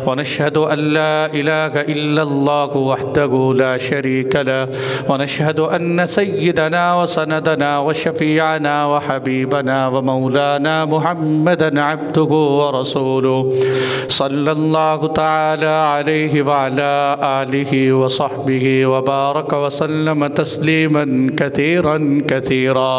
ونشهد أن لا إله إلا الله وحده لا شريك له ونشهد أن سيدنا وسندنا وشفيعنا وحبيبنا ومولانا محمدا عبده ورسوله صلى الله تعالى عليه وعلى آله وصحبه وبارك وسلم تسليما كثيرا كثيرا.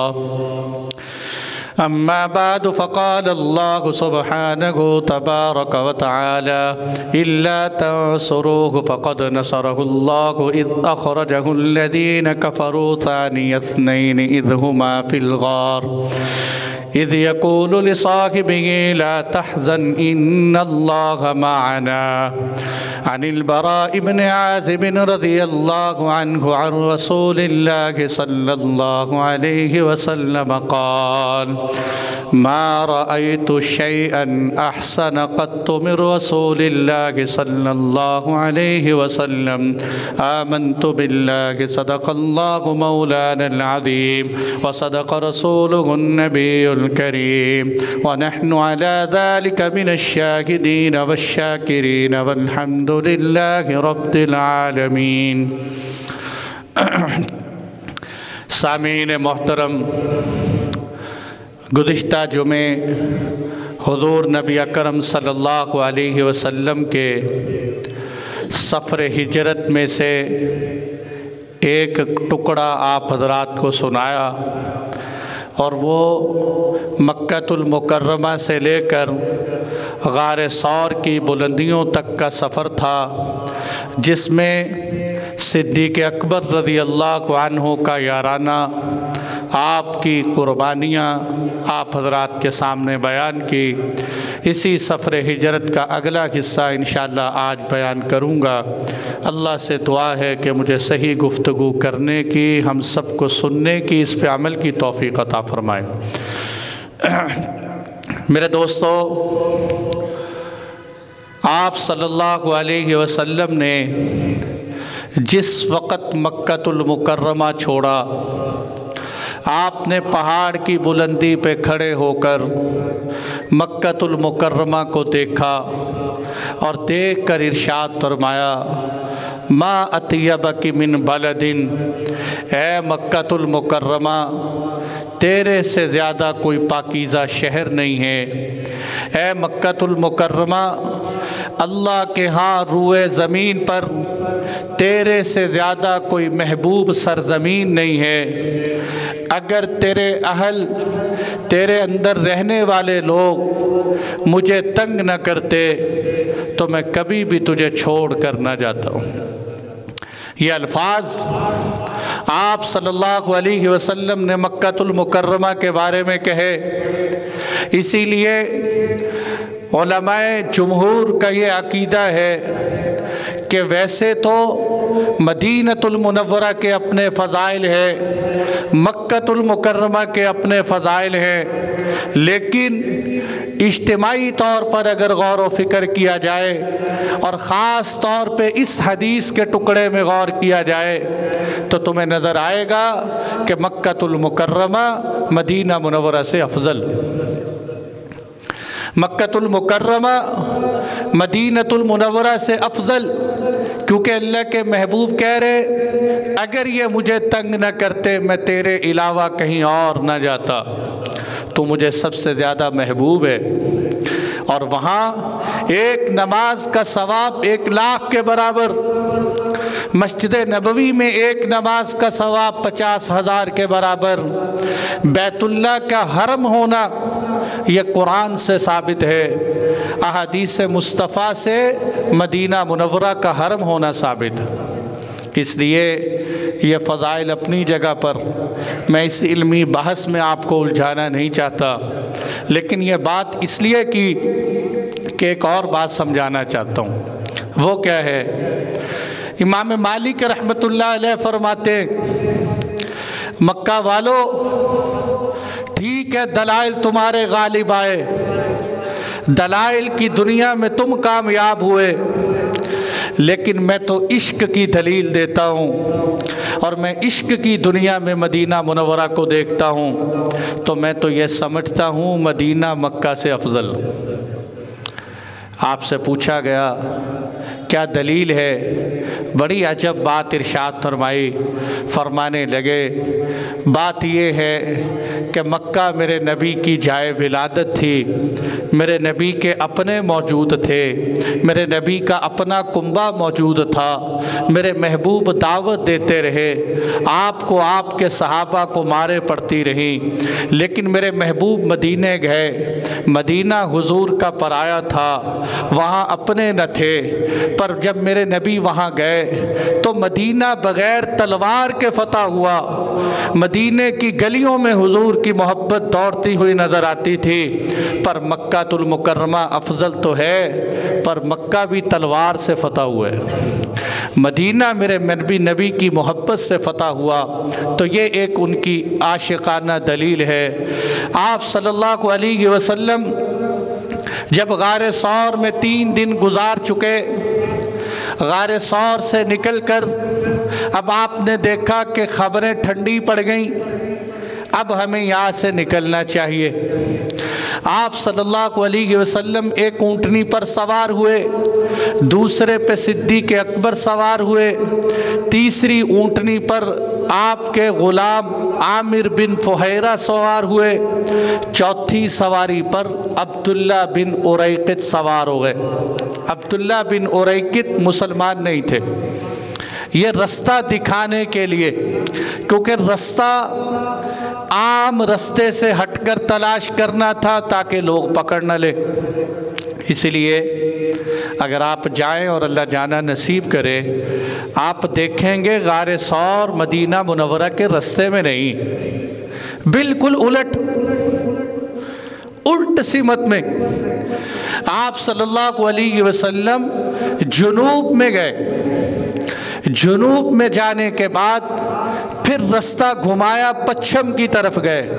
أما بعد فقال الله سبحانه تبارك وتعالى إلا تنصروه فقد نصره الله إذ أخرجه الذين كفروا ثاني اثنين إذ هما في الغار إذ يقول لصاحبه لا تحزن إن الله معنا. عن البراء بن عازب رضي الله عنه عن رسول الله صلى الله عليه وسلم قال ما رأيت شيئا أحسن قط من رسول الله صلى الله عليه وسلم. آمنت بالله صدق الله مولانا العظيم وصدق رسوله النبي الكريم ونحن على ذلك من الشاهدين والشاكرين والحمد لله رب العالمین. سامعین محترم، گزشتہ جمعے حضور نبی اکرم صلی اللہ علیہ وسلم کے سفر ہجرت میں سے ایک ٹکڑا آپ حضرات کو سنایا، اور وہ مکہ المکرمہ سے لے کر غار ثور کی بلندیوں تک کا سفر تھا، جس میں صدیق اکبر رضی اللہ عنہ کا یارانہ، آپ کی قربانیاں آپ حضرات کے سامنے بیان کی. اسی سفر ہجرت کا اگلا حصہ انشاءاللہ آج بیان کروں گا. اللہ سے دعا ہے کہ مجھے صحیح گفتگو کرنے کی، ہم سب کو سننے کی، اس پہ عمل کی توفیق عطا فرمائے. میرے دوستو، آپ صلی اللہ علیہ وسلم نے جس وقت مکہ المکرمہ چھوڑا، آپ نے پہاڑ کی بلندی پہ کھڑے ہو کر مکہ المکرمہ کو دیکھا اور دیکھ کر ارشاد فرمایا ما اطیبک من بلد، اے مکہ المکرمہ تیرے سے زیادہ کوئی پاکیزہ شہر نہیں ہے. اے مکہ المکرمہ اللہ کے ہاں روئے زمین پر تیرے سے زیادہ کوئی محبوب سرزمین نہیں ہے. اگر تیرے اہل، تیرے اندر رہنے والے لوگ مجھے تنگ نہ کرتے تو میں کبھی بھی تجھے چھوڑ کر نہ جاتا ہوں. یہ الفاظ آپ صلی اللہ علیہ وسلم نے مکہ المکرمہ کے بارے میں کہے. اسی لیے علماء جمہور کا یہ عقیدہ ہے کہ ویسے تو مدینہ المنورہ کے اپنے فضائل ہیں، مکہ المکرمہ کے اپنے فضائل ہیں، لیکن اجتماعی طور پر اگر غور و فکر کیا جائے اور خاص طور پہ اس حدیث کے ٹکڑے میں غور کیا جائے تو تمہیں نظر آئے گا کہ مکہ المکرمہ مدینہ منورہ سے افضل. مکہ المکرمہ مدینہ المنورہ سے افضل، کیونکہ اللہ کے محبوب کہہ رہے اگر یہ مجھے تنگ نہ کرتے میں تیرے علاوہ کہیں اور نہ جاتا، تو مجھے سب سے زیادہ محبوب ہے. اور وہاں ایک نماز کا ثواب 1,00,000 کے برابر، مسجد نبوی میں ایک نماز کا ثواب 50,000 کے برابر. بیت اللہ کا حرم ہونا یہ قرآن سے ثابت ہے، احادیث مصطفیٰ سے مدینہ منورہ کا حرم ہونا ثابت. اس لیے یہ فضائل اپنی جگہ پر، میں اس علمی بحث میں آپ کو الجھانا نہیں چاہتا، لیکن یہ بات اس لیے کی کہ ایک اور بات سمجھانا چاہتا ہوں. وہ کیا ہے؟ امام مالک رحمۃ اللہ علیہ فرماتے مکہ والو ٹھیک ہے دلائل تمہارے غالب آئے، دلائل کی دنیا میں تم کامیاب ہوئے، لیکن میں تو عشق کی دلیل دیتا ہوں، اور میں عشق کی دنیا میں مدینہ منورہ کو دیکھتا ہوں تو میں تو یہ سمجھتا ہوں مدینہ مکہ سے افضل. آپ سے پوچھا گیا کیا دلیل ہے؟ بڑی عجب بات ارشاد فرمائی، فرمانے لگے بات یہ ہے کہ مکہ میرے نبی کی جائے ولادت تھی، میرے نبی کے اپنے موجود تھے، میرے نبی کا اپنا کنبہ موجود تھا، میرے محبوب دعوت دیتے رہے، آپ کو آپ کے صحابہ کو مارے پڑتی رہیں، لیکن میرے محبوب مدینے گئے، مدینہ حضور کا پرایا تھا، وہاں اپنے نہ تھے، پر جب میرے نبی وہاں گئے تو مدینہ بغیر تلوار کے فتح ہوا، مدینے کی گلیوں میں حضور کی محبت دوڑتی ہوئی نظر آتی تھی، پر مکہ المکرمہ افضل تو ہے پر مکہ بھی تلوار سے فتح ہوئے، مدینہ میرے نبی کی محبت سے فتح ہوا۔ تو یہ ایک ان کی عاشقانہ دلیل ہے۔ آپ صلی اللہ علیہ وسلم جب غار ثور میں 3 دن گزار چکے، غار ثور سے نکل کر اب آپ نے دیکھا کہ خبریں ٹھنڈی پڑ گئیں، اب ہمیں یہاں سے نکلنا چاہیے۔ آپ صلی اللہ علیہ وسلم ایک اونٹنی پر سوار ہوئے، دوسرے پہ صدیق اکبر سوار ہوئے، تیسری اونٹنی پر آپ کے غلام عامر بن فہیرہ سوار ہوئے، چوتھی سواری پر عبداللہ بن اریقط سوار ہو گئے۔ عبداللہ بن اریقط مسلمان نہیں تھے، یہ رستہ دکھانے کے لیے، کیونکہ رستہ عام رستے سے ہٹ کر تلاش کرنا تھا تاکہ لوگ پکڑ نہ لے، اس لیے اگر آپ جائیں اور اللہ جانا نصیب کرے، آپ دیکھیں گے غار ثور مدینہ منورہ کے رستے میں نہیں، بالکل الٹ سمت میں۔ آپ صلی اللہ علیہ وسلم جنوب میں گئے، جنوب میں جانے کے بعد پھر رستہ گھمایا، پچھم کی طرف گئے،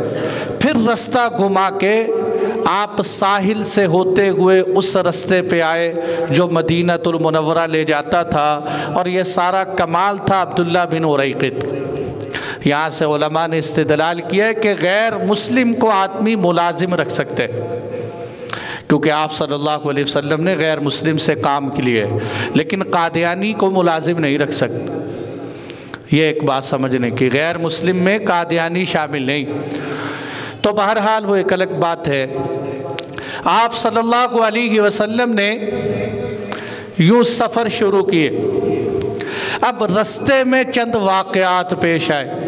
پھر رستہ گھما کے آپ ساحل سے ہوتے ہوئے اس رستے پہ آئے جو مدینہ المنورہ لے جاتا تھا، اور یہ سارا کمال تھا عبداللہ بن اریقط۔ یہاں سے علماء نے استدلال کیا ہے کہ غیر مسلم کو آدمی ملازم رکھ سکتے، کیونکہ آپ صلی اللہ علیہ وسلم نے غیر مسلم سے کام کے لیے، لیکن قادیانی کو ملازم نہیں رکھ سکتے۔ یہ ایک بات سمجھنے کی، غیر مسلم میں قادیانی شامل نہیں۔ تو بہرحال وہ ایک الگ بات ہے۔ آپ صلی اللہ علیہ وسلم نے یوں سفر شروع کیے، اب رستے میں چند واقعات پیش آئے۔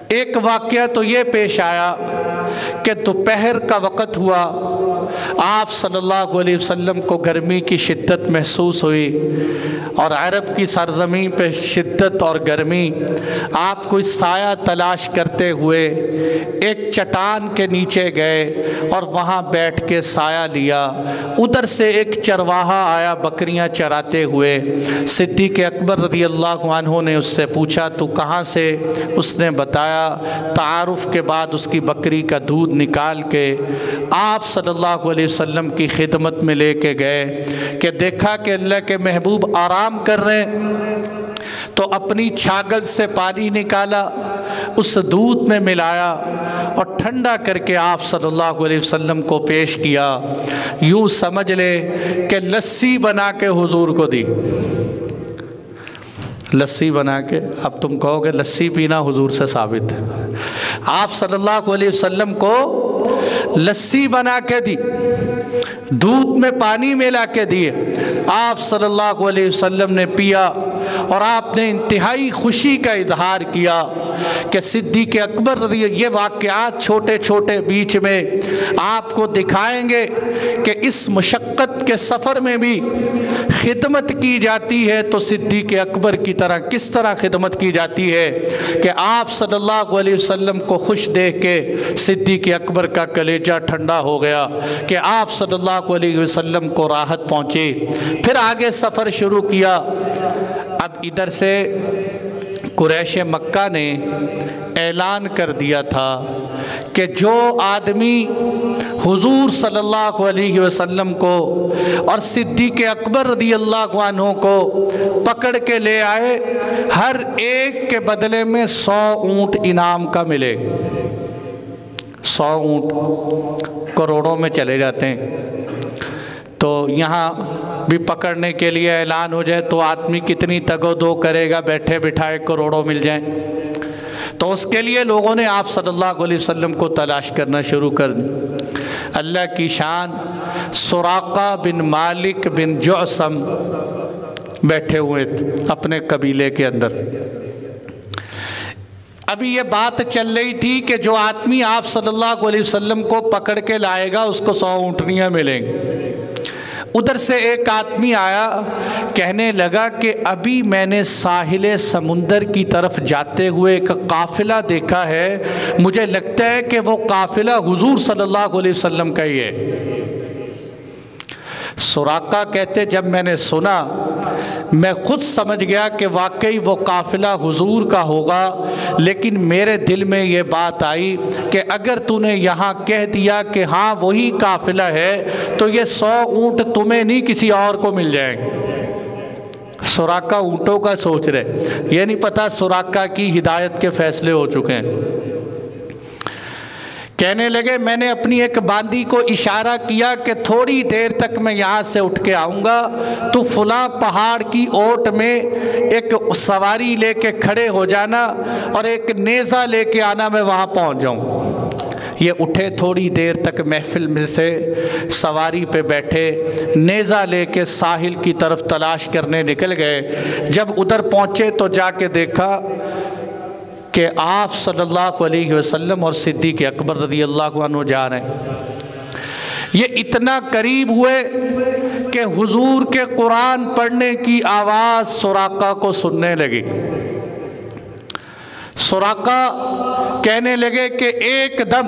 ایک واقعہ تو یہ پیش آیا کہ دوپہر کا وقت ہوا، آپ صلی اللہ علیہ وسلم کو گرمی کی شدت محسوس ہوئی، اور عرب کی سرزمین پہ شدت اور گرمی، آپ کو سایہ تلاش کرتے ہوئے ایک چٹان کے نیچے گئے اور وہاں بیٹھ کے سایہ لیا۔ ادھر سے ایک چرواہا آیا بکریاں چراتے ہوئے، صدیق اکبر رضی اللہ عنہ نے اس سے پوچھا تو کہاں سے؟ اس نے بتایا، تعارف کے بعد اس کی بکری کا دودھ نکال کے آپ صلی اللہ علیہ وسلم کی خدمت میں لے کے گئے، کہ دیکھا کہ اللہ کے محبوب آرام کر رہے ہیں، تو اپنی چھاگل سے پانی نکالا، اس دودھ میں ملایا اور ٹھنڈا کر کے آپ صلی اللہ علیہ وسلم کو پیش کیا۔ یوں سمجھ لے کہ لسی بنا کے حضور کو دی، لسی بنا کے۔ اب تم کہو گے لسی پینا حضور سے ثابت ہے، آپ صلی اللہ علیہ وسلم کو لسی بنا کے دی، دودھ میں پانی ملا کے دیے، آپ صلی اللہ علیہ وسلم نے پیا، اور آپ نے انتہائی خوشی کا اظہار کیا کہ صدیق اکبر رضی اللہ، یہ واقعات چھوٹے چھوٹے بیچ میں آپ کو دکھائیں گے کہ اس مشقت کے سفر میں بھی خدمت کی جاتی ہے تو صدیق اکبر کی طرح کس طرح خدمت کی جاتی ہے، کہ آپ صلی اللہ علیہ وسلم کو خوش دیکھ کے صدیق اکبر کا کلیجہ ٹھنڈا ہو گیا کہ آپ صلی اللہ علیہ وسلم کو راحت پہنچی۔ پھر آگے سفر شروع کیا۔ اب ادھر سے قریش مکہ نے اعلان کر دیا تھا کہ جو آدمی حضور صلی اللہ علیہ وسلم کو اور صدیق اکبر رضی اللہ عنہ کو پکڑ کے لے آئے، ہر ایک کے بدلے میں 100 اونٹ انعام کا ملے۔ 100 اونٹ کروڑوں میں چلے جاتے ہیں، تو یہاں بھی پکڑنے کے لیے اعلان ہو جائے تو آدمی کتنی تگو دو کرے گا، بیٹھے بٹھائے کروڑوں مل جائیں. تو اس کے لیے لوگوں نے آپ صلی اللہ علیہ وسلم کو تلاش کرنا شروع کر دی. اللہ کی شان، سراقہ بن مالک بن جعثم بیٹھے ہوئے اپنے قبیلے کے اندر. ابھی یہ بات چل رہی تھی کہ جو آدمی آپ صلی اللہ علیہ وسلم کو پکڑ کے لائے گا اس کو 100 اونٹنیاں ملیں گی. ادھر سے ایک آدمی آیا، کہنے لگا کہ ابھی میں نے ساحل سمندر کی طرف جاتے ہوئے ایک قافلہ دیکھا ہے، مجھے لگتا ہے کہ وہ قافلہ حضور صلی اللہ علیہ وسلم کا ہی ہے. سراقہ کہتے جب میں نے سنا میں خود سمجھ گیا کہ واقعی وہ قافلہ حضور کا ہوگا، لیکن میرے دل میں یہ بات آئی کہ اگر تو نے یہاں کہہ دیا کہ ہاں وہی قافلہ ہے تو یہ 100 اونٹ تمہیں نہیں کسی اور کو مل جائیں گے. سراقہ اونٹوں کا سوچ رہے، یہ نہیں پتا سراقہ کی ہدایت کے فیصلے ہو چکے ہیں. کہنے لگے میں نے اپنی ایک باندی کو اشارہ کیا کہ تھوڑی دیر تک میں یہاں سے اٹھ کے آؤں گا، تو فلاں پہاڑ کی اوٹ میں ایک سواری لے کے کھڑے ہو جانا اور ایک نیزہ لے کے آنا، میں وہاں پہنچ جاؤں. یہ اٹھے، تھوڑی دیر تک محفل میں سے سواری پہ بیٹھے، نیزہ لے کے ساحل کی طرف تلاش کرنے نکل گئے. جب ادھر پہنچے تو جا کے دیکھا کہ آپ صلی اللہ علیہ وسلم اور صدیق اکبر رضی اللہ عنہ جا رہے ہیں. یہ اتنا قریب ہوئے کہ حضور کے قرآن پڑھنے کی آواز سراقہ کو سننے لگی. سراقہ کہنے لگے کہ ایک دم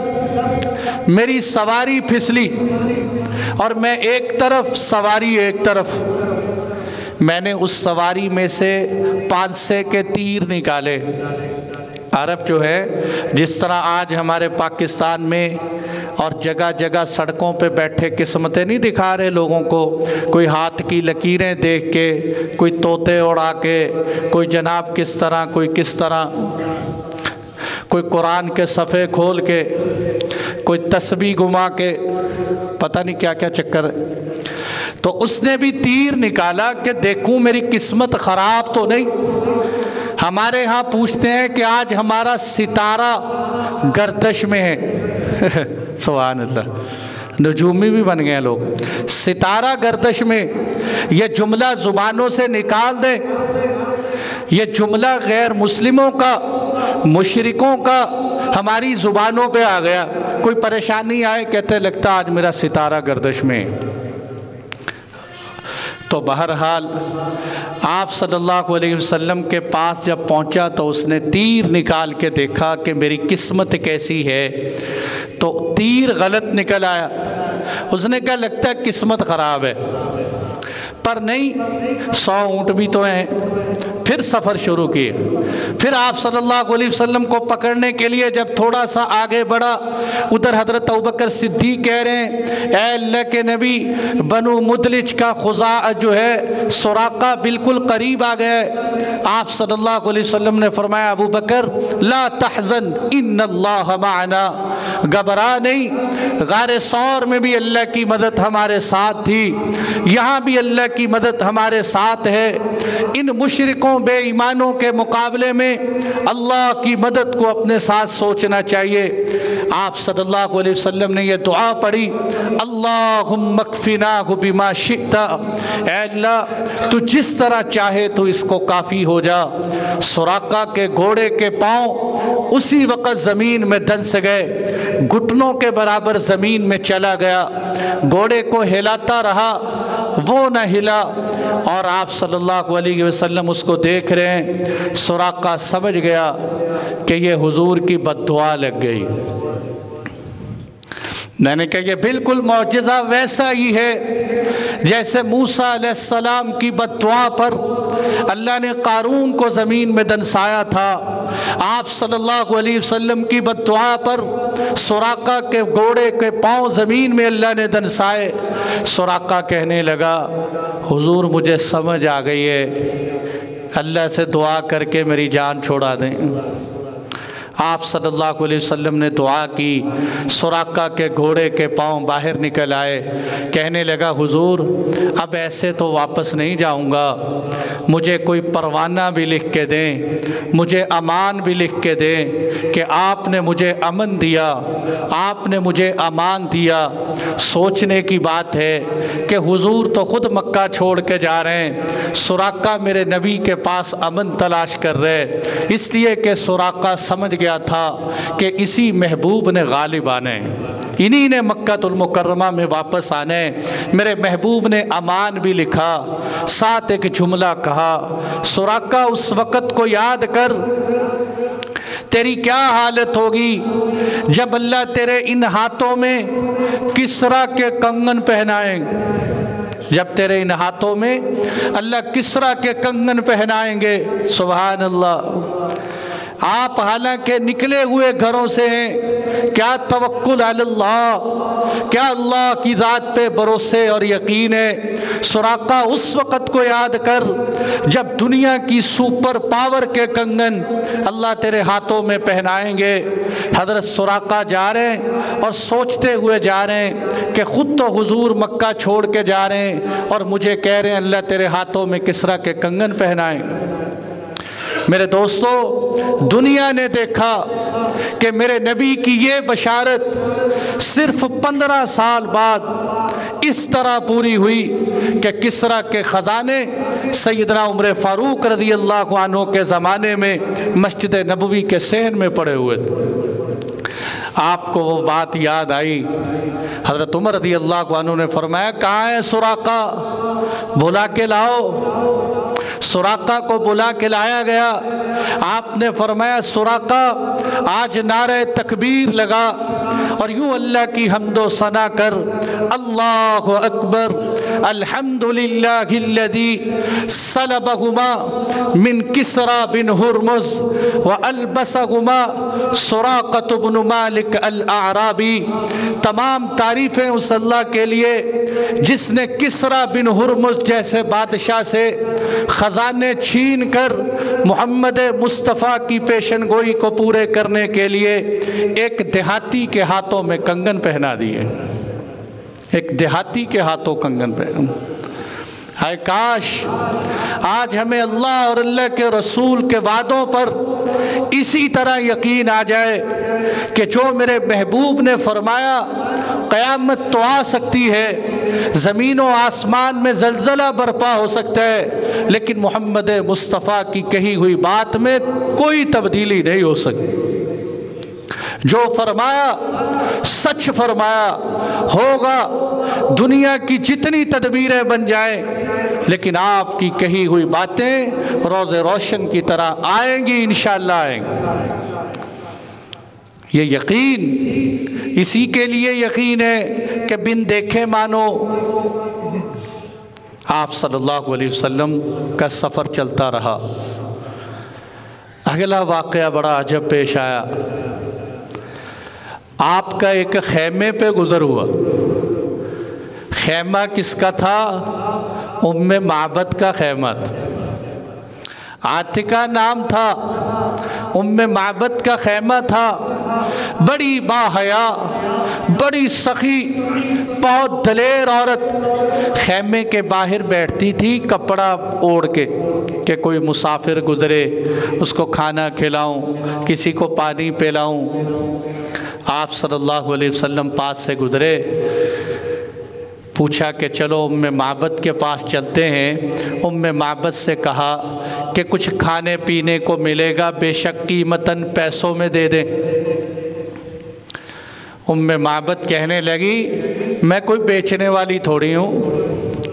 میری سواری پھسلی اور میں ایک طرف سواری ایک طرف. میں نے اس سواری میں سے 500 کے تیر نکالے. عرب جو ہے جس طرح آج ہمارے پاکستان میں اور جگہ جگہ سڑکوں پہ بیٹھے قسمتیں نہیں دکھا رہے لوگوں کو، کوئی ہاتھ کی لکیریں دیکھ کے، کوئی طوطے اڑا کے، کوئی جناب کس طرح، کوئی کس طرح، کوئی قرآن کے صفحے کھول کے، کوئی تسبیح گھما کے، پتہ نہیں کیا کیا چکر ہے. تو اس نے بھی تیر نکالا کہ دیکھوں میری قسمت خراب تو نہیں. ہمارے ہاں پوچھتے ہیں کہ آج ہمارا ستارہ گردش میں ہے. سبحان اللہ، نجومی بھی بن گئے لوگ. ستارہ گردش میں، یہ جملہ زبانوں سے نکال دیں. یہ جملہ غیر مسلموں کا، مشرکوں کا ہماری زبانوں پہ آ گیا. کوئی پریشانی آئے کہتے لگتا آج میرا ستارہ گردش میں. تو بہرحال آپ صلی اللہ علیہ وسلم کے پاس جب پہنچا تو اس نے تیر نکال کے دیکھا کہ میری قسمت کیسی ہے. تو تیر غلط نکل آیا. اس نے کہا لگتا ہے قسمت خراب ہے، پر نہیں، 100 اونٹ بھی تو ہیں. پھر سفر شروع کیے. پھر آپ صلی اللہ علیہ وسلم کو پکڑنے کے لیے جب تھوڑا سا آگے بڑھا، ادھر حضرت ابوبکر صدیق کہہ رہے ہیں اے اللہ کے نبی، بنو مدلج کا خزاعہ جو ہے سراقہ بالکل قریب آ گئے. آپ صلی اللہ علیہ وسلم نے فرمایا ابو بکر لا تحزن ان اللہ معنا، گھبرا نہیں، غار ثور میں بھی اللہ کی مدد ہمارے ساتھ تھی، یہاں بھی اللہ کی مدد ہمارے ساتھ ہے. ان مشرکوں بے ایمانوں کے مقابلے میں اللہ کی مدد کو اپنے ساتھ سوچنا چاہیے. آپ صلی اللہ علیہ وسلم نے یہ دعا پڑھی، اللہم اکفناہ بما شئت، اے اللہ تو جس طرح چاہے تو اس کو کافی ہو جا. سراقہ کے گھوڑے کے پاؤں اسی وقت زمین میں دھنس گئے، گھٹنوں کے برابر زمین میں چلا گیا. گھوڑے کو ہلاتا رہا، وہ نہ ہلا، اور آپ صلی اللہ علیہ وسلم اس کو دیکھ رہے ہیں. سراقہ سمجھ گیا کہ یہ حضور کی بد دعا لگ گئی. میں نے کہا یہ بالکل معجزہ ویسا ہی ہے جیسے موسیٰ علیہ السلام کی بد دعا پر اللہ نے قارون کو زمین میں دنسایا تھا. آپ صلی اللہ علیہ وسلم کی بد دعا پر سراقہ کے گھوڑے کے پاؤں زمین میں اللہ نے دنسائے. سراقہ کہنے لگا حضور مجھے سمجھ آ گئی ہے، اللہ سے دعا کر کے میری جان چھوڑا دیں. آپ صلی اللہ علیہ وسلم نے دعا کی، سراقہ کے گھوڑے کے پاؤں باہر نکل آئے، کہنے لگا حضور اب ایسے تو واپس نہیں جاؤں گا، مجھے کوئی پروانہ بھی لکھ کے دیں، مجھے امان بھی لکھ کے دیں کہ آپ نے مجھے امن دیا، آپ نے مجھے امان دیا۔ سوچنے کی بات ہے کہ حضور تو خود مکہ چھوڑ کے جا رہے ہیں، سراقہ میرے نبی کے پاس امن تلاش کر رہے، اس لیے کہ سراقہ سمجھ گیا تھا کہ اسی محبوب نے غالب آنے، انہی نے مکہ المکرمہ میں واپس آنے، میرے محبوب نے امان بھی لکھا۔ ساتھ ایک جملہ کہا، سراقہ اس وقت کو یاد کر، تیری کیا حالت ہوگی جب اللہ تیرے ان ہاتھوں میں کسرا کے کنگن پہنائیں، جب تیرے ان ہاتھوں میں اللہ کسرا کے کنگن پہنائیں گے۔ سبحان اللہ۔ آپ حالانکہ نکلے ہوئے گھروں سے ہیں، کیا توکل علی اللہ، کیا اللہ کی ذات پہ بھروسے اور یقین ہے۔ سراقہ اس وقت کو یاد کر جب دنیا کی سپر پاور کے کنگن اللہ تیرے ہاتھوں میں پہنائیں گے۔ حضرت سراقہ جا رہے ہیں اور سوچتے ہوئے جا رہے ہیں کہ خود تو حضور مکہ چھوڑ کے جا رہے ہیں اور مجھے کہہ رہے ہیں اللہ تیرے ہاتھوں میں کسرا کے کنگن پہنائیں۔ میرے دوستو، دنیا نے دیکھا کہ میرے نبی کی یہ بشارت صرف 15 سال بعد اس طرح پوری ہوئی کہ کسرا کے خزانے سیدنا عمر فاروق رضی اللہ عنہ کے زمانے میں مسجد نبوی کے صحن میں پڑے ہوئے تھے۔ آپ کو وہ بات یاد آئی، حضرت عمر رضی اللہ عنہ نے فرمایا کہاں ہے سراقہ، بلا کے لاؤ۔ سراقہ کو بلا کے لایا گیا، آپ نے فرمایا سراقہ آج نعرہ تکبیر لگا اور یوں اللہ کی حمد و ثنا کر، اللہ اکبر، الحمدللہ الذی سلبہما من کسرا بن ہرمز والبسہما سراقۃ بن مالک الاعرابی۔ تمام تعریفیں اس اللہ کے لیے جس نے کسرا بن ہرمز جیسے بادشاہ سے خزانے چھین کر محمد مصطفیٰ کی پیشن گوئی کو پورے کرنے کے لیے ایک دیہاتی کے ہاتھوں میں کنگن پہنا دیے، ایک دیہاتی کے ہاتھوں کنگن پہنا۔ ہائے کاش آج ہمیں اللہ اور اللہ کے رسول کے وعدوں پر اسی طرح یقین آ جائے کہ جو میرے محبوب نے فرمایا قیامت تو آ سکتی ہے، زمین و آسمان میں زلزلہ برپا ہو سکتا ہے، لیکن محمد مصطفیٰ کی کہی ہوئی بات میں کوئی تبدیلی نہیں ہو سکتی۔ جو فرمایا سچ فرمایا ہوگا، دنیا کی جتنی تدبیریں بن جائیں لیکن آپ کی کہی ہوئی باتیں روز روشن کی طرح آئیں گی، انشاءاللہ آئیں گی۔ یہ یقین اسی کے لیے یقین ہے کہ بن دیکھے مانو۔ آپ صلی اللہ علیہ وسلم کا سفر چلتا رہا۔ اگلا واقعہ بڑا عجب پیش آیا۔ آپ کا ایک خیمے پہ گزر ہوا۔ خیمہ کس کا تھا؟ ام معبد کا خیمہ تھا۔ عاتقہ نام تھا، ام معبد کا خیمہ تھا۔ بڑی باحیا، بڑی سخی، بہت دلیر عورت خیمے کے باہر بیٹھتی تھی کپڑا اوڑھ کے کہ کوئی مسافر گزرے اس کو کھانا کھلاؤں، کسی کو پانی پلاؤں۔ آپ صلی اللہ علیہ وسلم پاس سے گزرے، پوچھا کہ چلو ام معبد کے پاس چلتے ہیں۔ ام معبد سے کہا کہ کچھ کھانے پینے کو ملے گا، بے شک قیمتاً پیسوں میں دے دیں۔ ام معبد کہنے لگی میں کوئی بیچنے والی تھوڑی ہوں،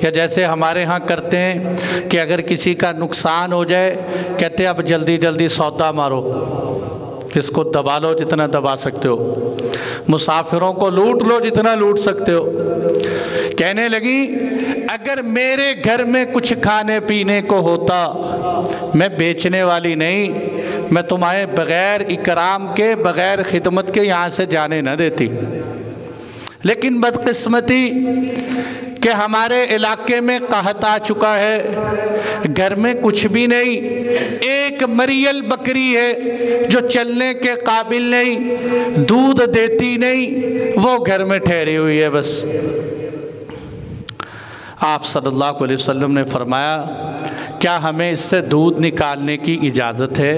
یا جیسے ہمارے ہاں کرتے ہیں کہ اگر کسی کا نقصان ہو جائے کہتے ہیں اب جلدی جلدی سودا مارو، اس کو دبا لو جتنا دبا سکتے ہو، مسافروں کو لوٹ لو جتنا لوٹ سکتے ہو۔ کہنے لگی اگر میرے گھر میں کچھ کھانے پینے کو ہوتا، میں بیچنے والی نہیں، میں تمہیں بغیر اکرام کے، بغیر خدمت کے یہاں سے جانے نہ دیتی، لیکن بدقسمتی کہ ہمارے علاقے میں قحط آ چکا ہے، گھر میں کچھ بھی نہیں، ایک مریل بکری ہے جو چلنے کے قابل نہیں، دودھ دیتی نہیں، وہ گھر میں ٹھہری ہوئی ہے بس۔ آپ صلی اللہ علیہ وسلم نے فرمایا کیا ہمیں اس سے دودھ نکالنے کی اجازت ہے؟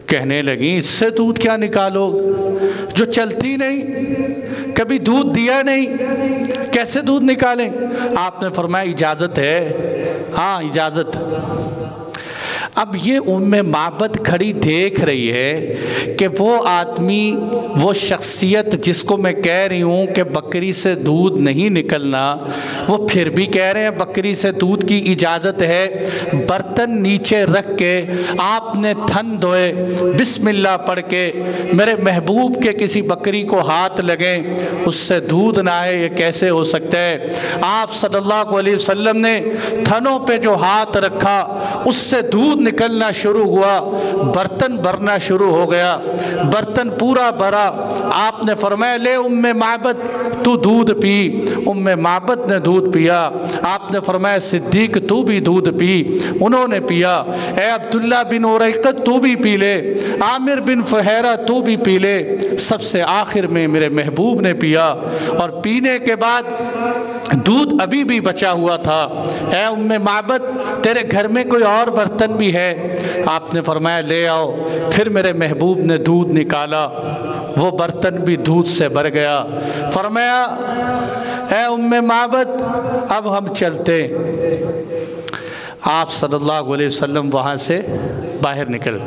کہنے لگیں اس سے دودھ کیا نکالو، جو چلتی نہیں، کبھی دودھ دیا نہیں، کیسے دودھ نکالیں؟ آپ نے فرمایا اجازت ہے، ہاں اجازت۔ اب یہ معبد کھڑی دیکھ رہی ہے کہ وہ آدمی، وہ شخصیت جس کو میں کہہ رہی ہوں کہ بکری سے دودھ نہیں نکلنا، وہ پھر بھی کہہ رہے ہیں بکری سے دودھ کی اجازت ہے۔ برتن نیچے رکھ کے آپ نے تھن دھوئے، بسم اللہ پڑھ کے، میرے محبوب کے کسی بکری کو ہاتھ لگیں اس سے دودھ نہ آئے، یہ کیسے ہو سکتا ہے؟ آپ صلی اللہ علیہ وسلم نے تھنوں پہ جو ہاتھ رکھا اس سے دودھ نکلنا شروع ہوا، برتن بھرنا شروع ہو گیا، برتن پورا بھرا۔ آپ نے فرمایا لے معبد تو دودھ پی۔ معبد نے دودھ پیا۔ آپ نے فرمایا صدیق تو بھی دودھ پی، انہوں نے پیا۔ اے عبداللہ بن اریقط تو بھی پی لے، عامر بن فہیرہ تو بھی پی لے۔ سب سے آخر میں میرے محبوب نے پیا، اور پینے کے بعد دودھ ابھی بھی بچا ہوا تھا۔ اے معبد تیرے گھر میں کوئی اور برتن بھی ہے؟ آپ نے فرمایا لے آؤ۔ پھر میرے محبوب نے دودھ نکالا، وہ برتن بھی دودھ سے بھر گیا۔ فرمایا اے معبد اب ہم چلتے۔ آپ صلی اللہ علیہ وسلم وہاں سے باہر نکل۔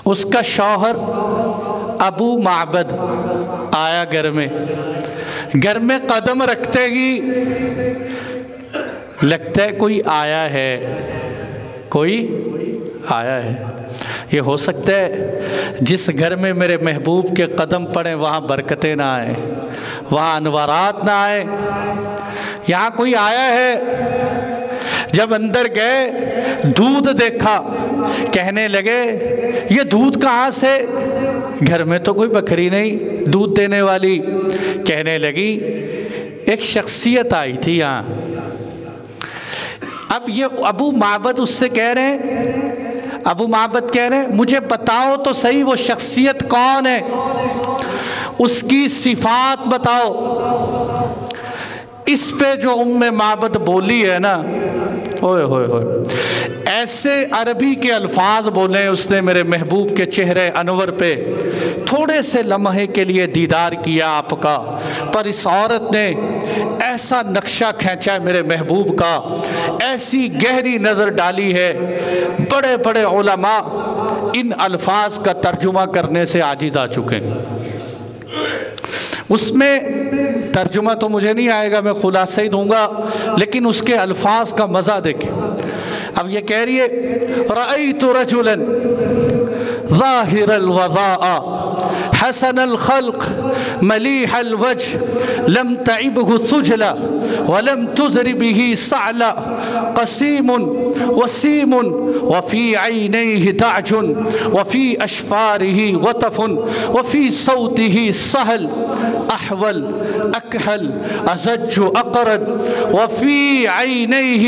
اس کا شوہر ابو معبد آیا گھر میں قدم رکھتے ہی لگتا ہے کوئی آیا ہے، کوئی آیا ہے۔ یہ ہو سکتا ہے جس گھر میں میرے محبوب کے قدم پڑیں وہاں برکتیں نہ آئیں، وہاں انوارات نہ آئیں، یہاں کوئی آیا ہے۔ جب اندر گئے دودھ دیکھا، کہنے لگے یہ دودھ کہاں سے؟ گھر میں تو کوئی بکری نہیں دودھ دینے والی۔ کہنے لگی ایک شخصیت آئی تھی یہاں۔ اب یہ ابو معبد اس سے کہہ رہے ہیں، ابو معبد کہہ رہے ہیں مجھے بتاؤ تو صحیح وہ شخصیت کون ہے، اس کی صفات بتاؤ۔ اس پہ جو معبد بولی ہے نا، اوئے ہوئے ہوئے، ایسے عربی کے الفاظ بولے اس نے میرے محبوب کے چہرے انور پہ۔ تھوڑے سے لمحے کے لیے دیدار کیا آپ کا، پر اس عورت نے ایسا نقشہ کھینچا ہے میرے محبوب کا، ایسی گہری نظر ڈالی ہے، بڑے بڑے علماء ان الفاظ کا ترجمہ کرنے سے عاجز آ چکے ہیں۔ اس میں ترجمہ تو مجھے نہیں آئے گا، میں خلاصہ ہی دوں گا، لیکن اس کے الفاظ کا مزہ دیکھیں۔ اب یہ کہہ رہی ہے رأیت رجلا ظاہر الوضاء حسن الخلق ملیح الوجه لم تعبه ثجلا ولم تزر به صعلا قسيم وسيم وفي عينيه دعج وفي أشفاره غطف وفي صوته سهل أحول أكهل أزج أقرد وفي عينيه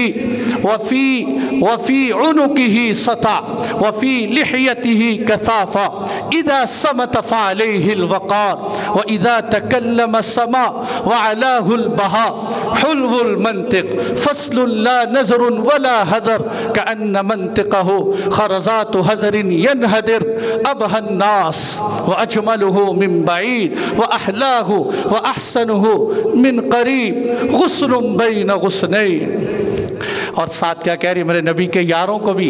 وفي عنقه سطع وفي لحيته كثافة إذا صمت فعليه الوقار وإذا تكلم السماء وعلاه البهاء حلو المنطق فصل لا نزر ولا هدر كأن منطقه خرزات هزر ينهدر أبهى الناس وأجمله من بعيد وأحلاه وأحسنه من قريب غصن بين غصنين۔ اور ساتھ کیا کہہ رہی میرے نبی کے یاروں کو بھی،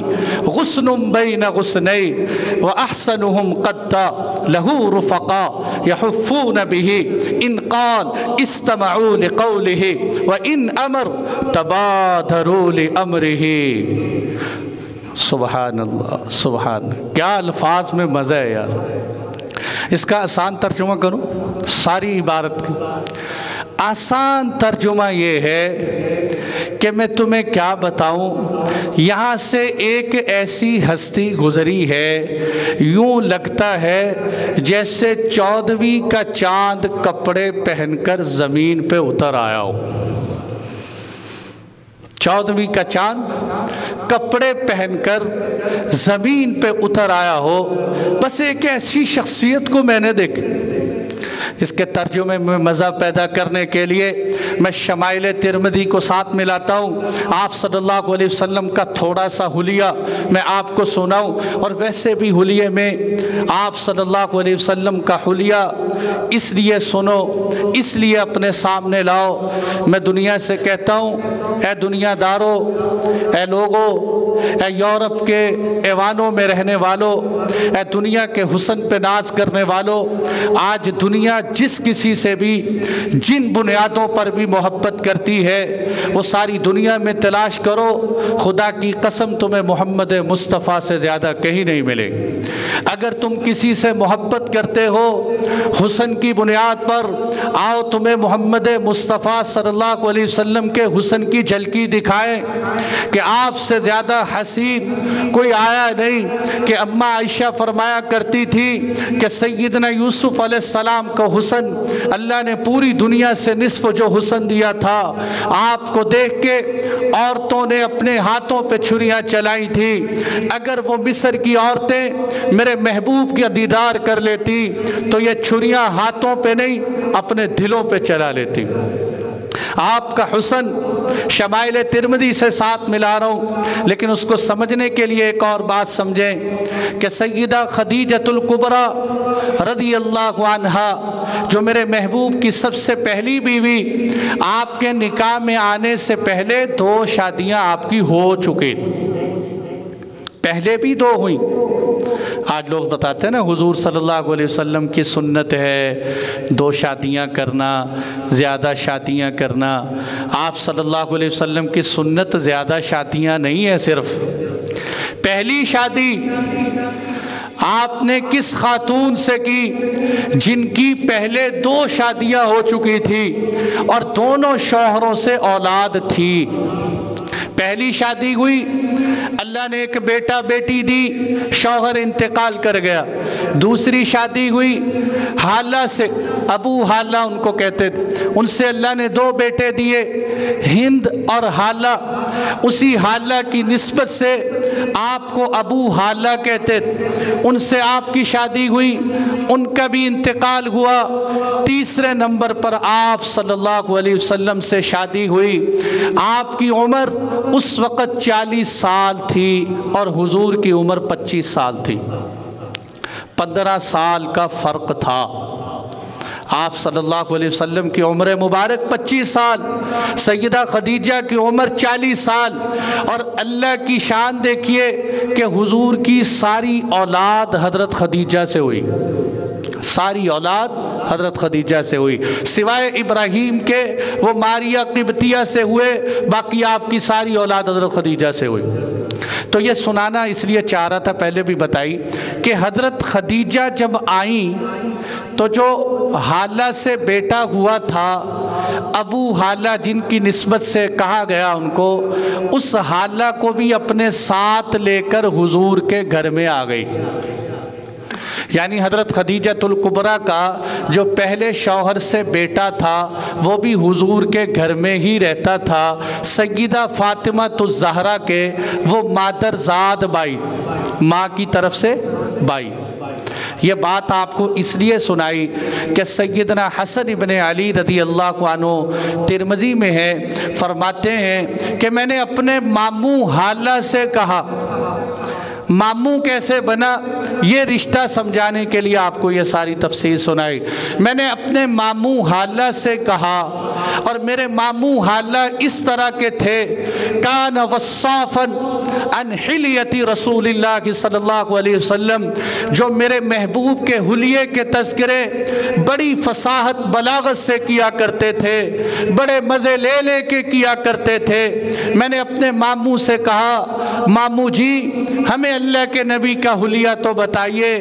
غصن بین غصنین واحسنهم قد له رفقاء يحفون به ان قال استمعوا لقوله وان امر تبادروا لامره۔ سبحان اللہ، سبحان، کیا الفاظ میں مزہ ہے یار۔ اس کا آسان ترجمہ کروں ساری عبارت کی، آسان ترجمہ یہ ہے کہ میں تمہیں کیا بتاؤں، یہاں سے ایک ایسی ہستی گزری ہے، یوں لگتا ہے جیسے 14ویں کا چاند کپڑے پہن کر زمین پہ اتر آیا ہو۔ 14ویں کا چاند کپڑے پہن کر زمین پہ اتر آیا ہو، بس ایک ایسی شخصیت کو میں نے دیکھا۔ اس کے ترجمے میں مزہ پیدا کرنے کے لیے میں شمائل ترمذی کو ساتھ ملاتا ہوں، آپ صلی اللہ علیہ وسلم کا تھوڑا سا حلیہ میں آپ کو سناؤں، اور ویسے بھی حلیے میں آپ صلی اللہ علیہ وسلم کا حلیہ اس لیے سنو، اس لیے اپنے سامنے لاؤ۔ میں دنیا سے کہتا ہوں، اے دنیا دارو، اے لوگو، اے یورپ کے ایوانوں میں رہنے والوں، اے دنیا کے حسن پہ ناز کرنے والوں، آج دنیا جس کسی سے بھی جن بنیادوں پر بھی محبت کرتی ہے، وہ ساری دنیا میں تلاش کرو، خدا کی قسم تمہیں محمد مصطفیٰ سے زیادہ کہیں نہیں ملے۔ اگر تم کسی سے محبت کرتے ہو حسن کی بنیاد پر، آؤ تمہیں محمد مصطفیٰ صلی اللہ علیہ وسلم کے حسن کی جھلکی دکھائیں کہ آپ سے زیادہ حسین کوئی آیا نہیں۔ کہ اماں عائشہ فرمایا کرتی تھی کہ سیدنا یوسف علیہ السلام کا حسن اللہ نے پوری دنیا سے نصف جو حسن دیا تھا، آپ کو دیکھ کے عورتوں نے اپنے ہاتھوں پہ چھریاں چلائی تھی۔ اگر وہ مصر کی عورتیں میرے محبوب کا دیدار کر لیتی تو یہ چھریاں ہاتھوں پہ نہیں اپنے دلوں پہ چلا لیتی۔ آپ کا حسن شمائل ترمذی سے ساتھ ملا رہا ہوں، لیکن اس کو سمجھنے کے لیے ایک اور بات سمجھیں کہ سیدہ خدیجۃ الکبریٰ رضی اللہ عنہا، جو میرے محبوب کی سب سے پہلی بیوی، آپ کے نکاح میں آنے سے پہلے 2 شادیاں آپ کی ہو چکی، پہلے بھی 2 ہوئیں۔ آج لوگ بتاتے ہیں نا حضور صلی اللہ علیہ وسلم کی سنت ہے 2 شادیاں کرنا، زیادہ شادیاں کرنا۔ آپ صلی اللہ علیہ وسلم کی سنت زیادہ شادیاں نہیں ہے، صرف پہلی شادی آپ نے کس خاتون سے کی جن کی پہلے 2 شادیاں ہو چکی تھی اور دونوں شوہروں سے اولاد تھی۔ پہلی شادی ہوئی، اللہ نے ایک بیٹا بیٹی دی، شوہر انتقال کر گیا۔ دوسری شادی ہوئی حالہ سے، ابو حالہ ان کو کہتے تھے، ان سے اللہ نے 2 بیٹے دیے، ہند اور حالہ۔ اسی حالہ کی نسبت سے آپ کو ابو حالہ کہتے تھے، ان سے آپ کی شادی ہوئی، ان کا بھی انتقال ہوا۔ تیسرے نمبر پر آپ صلی اللہ علیہ وسلم سے شادی ہوئی۔ آپ کی عمر اس وقت 40 سال تھی اور حضور کی عمر 25 سال تھی، 15 سال کا فرق تھا۔ آپ صلی اللہ علیہ وسلم کی عمر مبارک 25 سال، سیدہ خدیجہ کی عمر 40 سال، اور اللہ کی شان دیکھیے کہ حضور کی ساری اولاد حضرت خدیجہ سے ہوئی، ساری اولاد حضرت خدیجہ سے ہوئی، سوائے ابراہیم کے وہ ماریہ قبطیہ سے ہوئے، باقی آپ کی ساری اولاد حضرت خدیجہ سے ہوئی۔ تو یہ سنانا اس لیے چاہ رہا تھا، پہلے بھی بتائی کہ حضرت خدیجہ جب آئیں تو جو حالہ سے بیٹا ہوا تھا، ابو حالہ جن کی نسبت سے کہا گیا ان کو، اس حالہ کو بھی اپنے ساتھ لے کر حضور کے گھر میں آ گئی۔ یعنی حضرت خدیجۃ الکبریٰ کا جو پہلے شوہر سے بیٹا تھا وہ بھی حضور کے گھر میں ہی رہتا تھا، سیدہ فاطمہ الزہرا کے وہ مادرزاد بھائی، ماں کی طرف سے بھائی۔ یہ بات آپ کو اس لیے سنائی کہ سیدنا حسن ابن علی رضی اللہ عنہ ترمذی میں ہے، فرماتے ہیں کہ میں نے اپنے ماموں حالہ سے کہا، ماموں کیسے بنا یہ رشتہ سمجھانے کے لیے آپ کو یہ ساری تفصیل سنائی۔ میں نے اپنے ماموں حالہ سے کہا، اور میرے ماموں حالہ اس طرح کے تھے، کان وصافا عن حلیت رسول اللہ صلی اللہ علیہ وسلم، جو میرے محبوب کے حلیے کے تذکرے بڑی فصاحت بلاغت سے کیا کرتے تھے، بڑے مزے لے لے کے کیا کرتے تھے۔ میں نے اپنے ماموں سے کہا، ماموں جی ہمیں اللہ کے نبی کا حلیہ تو بتا بتائیے،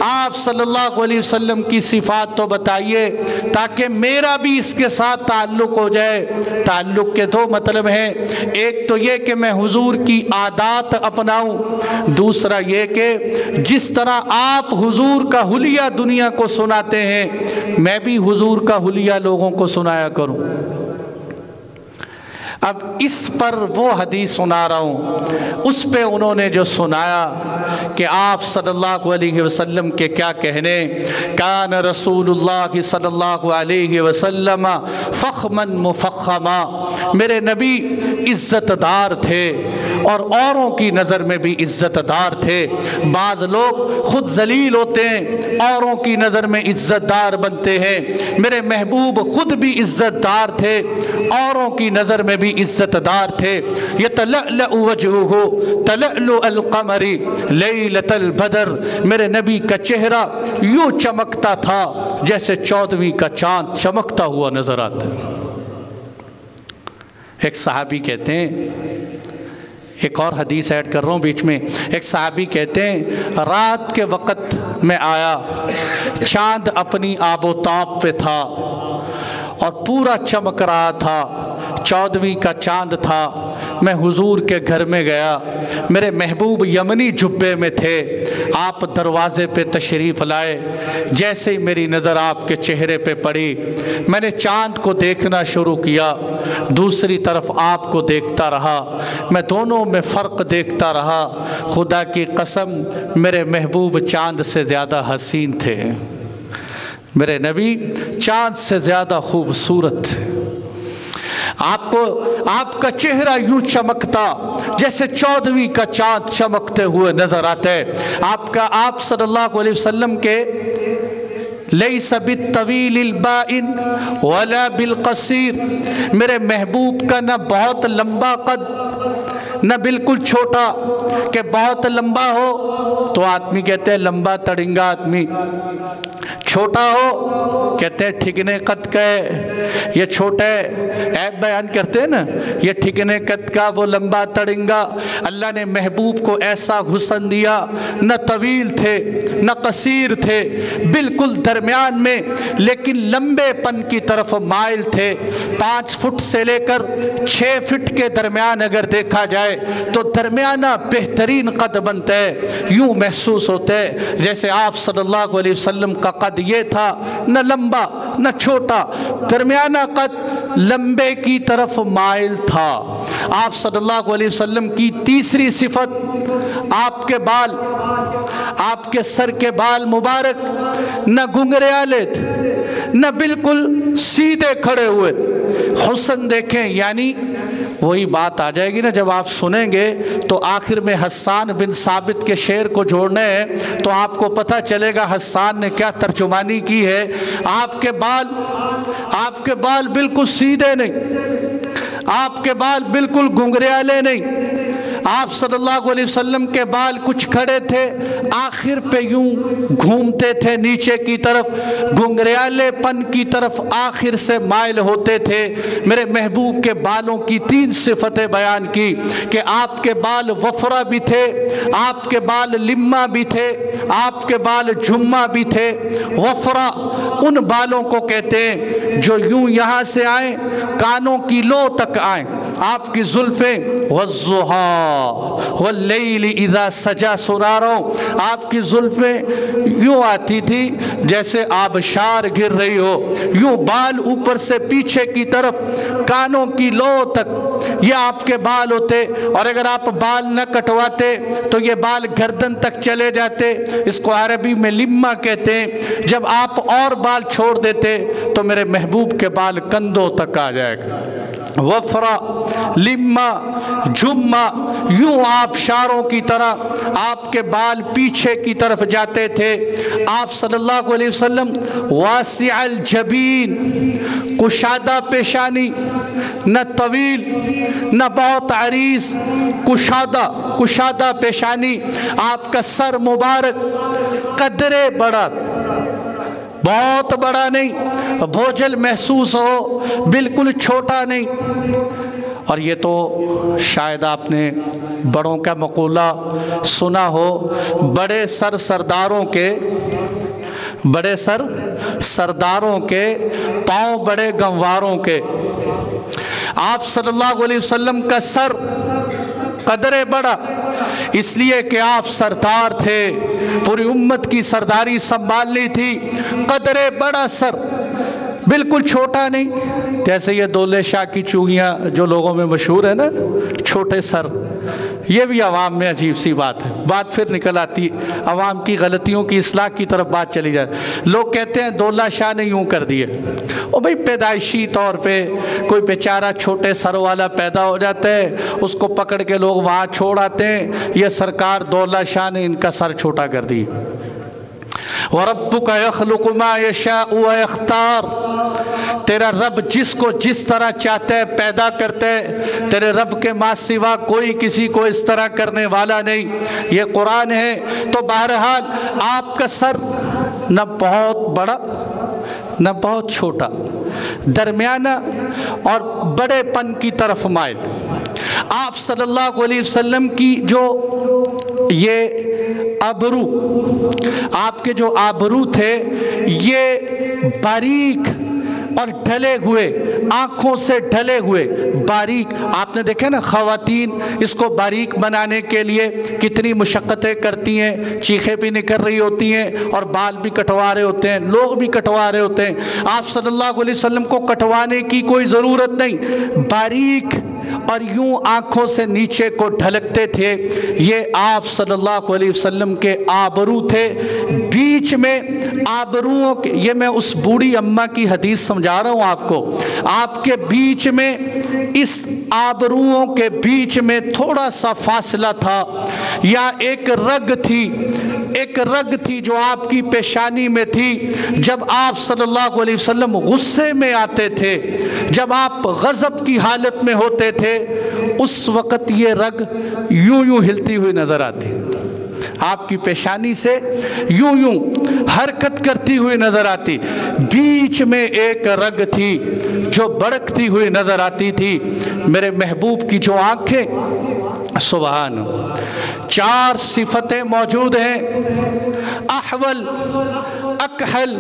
آپ صلی اللہ علیہ وسلم کی صفات تو بتائیے تاکہ میرا بھی اس کے ساتھ تعلق ہو جائے۔ تعلق کے دو مطلب ہیں، ایک تو یہ کہ میں حضور کی عادات اپناؤں، دوسرا یہ کہ جس طرح آپ حضور کا حلیہ دنیا کو سناتے ہیں میں بھی حضور کا حلیہ لوگوں کو سنایا کروں۔ اب اس پر وہ حدیث سنا رہا ہوں، اس پہ انہوں نے جو سنایا کہ آپ صلی اللہ علیہ وسلم کے کیا کہنے، کان رسول اللہ صلی اللہ علیہ وسلم فخما مفخما، میرے نبی عزت دار تھے اور اوروں کی نظر میں بھی عزت دار تھے۔ بعض لوگ خود ذلیل ہوتے ہیں، اوروں کی نظر میں عزت دار بنتے ہیں، میرے محبوب خود بھی عزت دار تھے، اوروں کی نظر میں بھی عزت دار تھے۔ یتلألأ وجہہ تلألؤ القمر لیلۃ البدر، میرے نبی کا چہرہ یوں چمکتا تھا جیسے 14ویں کا چاند چمکتا ہوا نظر آتا ہے۔ ایک صحابی کہتے ہیں، ایک اور حدیث ایڈ کر رہا ہوں بیچ میں، ایک صحابی کہتے ہیں رات کے وقت میں آیا، چاند اپنی آب و تاب پہ تھا اور پورا چمک رہا تھا، 14ویں کا چاند تھا۔ میں حضور کے گھر میں گیا، میرے محبوب یمنی جبے میں تھے، آپ دروازے پہ تشریف لائے، جیسے ہی میری نظر آپ کے چہرے پہ پڑی میں نے چاند کو دیکھنا شروع کیا، دوسری طرف آپ کو دیکھتا رہا، میں دونوں میں فرق دیکھتا رہا، خدا کی قسم میرے محبوب چاند سے زیادہ حسین تھے، میرے نبی چاند سے زیادہ خوبصورت تھے۔ آپ کا چہرہ یوں چمکتا جیسے 14ویں کا چاند چمکتے ہوئے نظر آتے۔ آپ صلی اللہ علیہ وسلم کے لیس بالطویل البائن ولا بالقصیر، میرے محبوب کا نہ بہت لمبا قد نہ بالکل چھوٹا کہ بہت لمبا ہو تو آدمی کہتے ہیں لمبا تڑنگا آدمی، چھوٹا ہو کہتے ہیں ٹھکنے قد کا ہے، یہ چھوٹا ہے، عیب بیان کرتے ہیں نا، یہ ٹھکنے قد کا وہ لمبا تڑنگا۔ اللہ نے محبوب کو ایسا حسن دیا، نہ طویل تھے نہ قصیر تھے، بالکل درمیان میں، لیکن لمبے پن کی طرف مائل تھے۔ 5 فٹ سے لے کر 6 فٹ کے درمیان اگر دیکھا جائے تو درمیانہ بہترین قد بنتا ہے، یوں محسوس ہوتا ہے جیسے آپ صلی اللہ علیہ وسلم کا قد یہ تھا، نہ لمبا نہ چھوٹا، درمیانہ قد، لمبے کی طرف مائل تھا۔ آپ صلی اللہ علیہ وسلم کی تیسری صفت، آپ کے بال، آپ کے سر کے بال مبارک نہ گنگریالے تھے نہ بالکل سیدھے کھڑے ہوئے۔ حسن دیکھیں، یعنی وہی بات آ جائے گی نا جب آپ سنیں گے تو آخر میں حسان بن ثابت کے شعر کو جوڑنے ہیں تو آپ کو پتہ چلے گا حسان نے کیا ترجمانی کی ہے۔ آپ کے بال بالکل سیدھے نہیں، آپ کے بال بالکل گنگریالے نہیں، آپ صلی اللہ علیہ وسلم کے بال کچھ کھڑے تھے، آخر پہ یوں گھومتے تھے نیچے کی طرف، گنگریالے پن کی طرف آخر سے مائل ہوتے تھے۔ میرے محبوب کے بالوں کی 3 صفتیں بیان کی کہ آپ کے بال وفرا بھی تھے، آپ کے بال لما بھی تھے، آپ کے بال جمہ بھی تھے۔ وفرا ان بالوں کو کہتے ہیں جو یوں یہاں سے آئیں کانوں کی لو تک آئیں۔ آپ کی زلفیں والضحیٰ واللیل اذا سجا سنا رہا ہوں، آپ کی زلفیں یوں آتی تھی جیسے آبشار گر رہی ہو، یوں بال اوپر سے پیچھے کی طرف کانوں کی لو تک یہ آپ کے بال ہوتے، اور اگر آپ بال نہ کٹواتے تو یہ بال گردن تک چلے جاتے، اس کو عربی میں لما کہتے ہیں۔ جب آپ اور بال چھوڑ دیتے تو میرے محبوب کے بال کندھوں تک آ جائے گا۔ وفرا، لما، جمہ، یوں آپ شاروں کی طرح آپ کے بال پیچھے کی طرف جاتے تھے۔ آپ صلی اللہ علیہ وسلم واسع الجبین، کشادہ پیشانی، نہ طویل نہ بہت عریض، کشادہ پیشانی، آپ کا سر مبارک قدرے بڑا، بہت بڑا نہیں، بوجھل محسوس ہو، بالکل چھوٹا نہیں۔ اور یہ تو شاید آپ نے بڑوں کا مقولہ سنا ہو، بڑے سرداروں کے پاؤں بڑے گنواروں کے۔ آپ صلی اللہ علیہ وسلم کا سر قدر بڑا، اس لیے کہ آپ سردار تھے، پوری امت کی سرداری سنبھالنی تھی۔ قدر بڑا سر، بالکل چھوٹا نہیں، جیسے یہ دولے شاہ کی چوڑیاں جو لوگوں میں مشہور ہے نا، چھوٹے سر، یہ بھی عوام میں عجیب سی بات ہے۔ بات پھر نکل آتی عوام کی غلطیوں کی اصلاح کی طرف بات چلی جائے۔ لوگ کہتے ہیں دولہ شاہ نے یوں کر دیے، او بھئی پیدائشی طور پہ کوئی بیچارہ چھوٹے سر والا پیدا ہو جاتا ہے، اس کو پکڑ کے لوگ وہاں چھوڑ آتے ہیں، یہ سرکار دولہ شاہ نے ان کا سر چھوٹا کر دی۔ وَرَبُّكَ يَخْلُقُ مَا يَشَاءُ وَيَخْتَارُ، تیرا رب جس کو جس طرح چاہتا ہے پیدا کرتا ہے، تیرے رب کے ماں سوا کوئی کسی کو اس طرح کرنے والا نہیں۔ یہ قرآن ہے۔ تو بہرحال آپ کا سر نہ بہت بڑا نہ بہت چھوٹا، درمیانہ اور بڑے پن کی طرف مائل۔ آپ صلی اللہ علیہ وسلم کی جو یہ ابرو، آپ کے جو آبرو تھے، یہ باریک اور ڈھلے ہوئے، آنکھوں سے ڈھلے ہوئے باریک۔ آپ نے دیکھا نا خواتین اس کو باریک بنانے کے لیے کتنی مشقتیں کرتی ہیں، چیخیں بھی نکل رہی ہوتی ہیں اور بال بھی کٹوا رہے ہوتے ہیں، لوگ بھی کٹوا رہے ہوتے ہیں۔ آپ صلی اللہ علیہ وسلم کو کٹوانے کی کوئی ضرورت نہیں، باریک اور یوں آنکھوں سے نیچے کو ڈھلکتے تھے۔ یہ آپ صلی اللہ علیہ وسلم کے آبرو تھے۔ بیچ میں آبروؤں کے، یہ میں اس بوڑھی اماں کی حدیث سمجھا رہا ہوں آپ کو، آپ کے بیچ میں، اس آبروؤں کے بیچ میں تھوڑا سا فاصلہ تھا، یا ایک رگ تھی جو آپ کی پیشانی میں تھی۔ جب آپ صلی اللہ علیہ وسلم غصے میں آتے تھے، جب آپ غضب کی حالت میں ہوتے تھے، اس وقت یہ رگ یوں ہلتی ہوئی نظر آتی، آپ کی پیشانی سے یوں حرکت کرتی ہوئی نظر آتی۔ بیچ میں ایک رگ تھی جو بڑکتی ہوئی نظر آتی تھی۔ میرے محبوب کی جو آنکھیں، سبحان، 4 صفتیں موجود ہیں، احول، اکحل،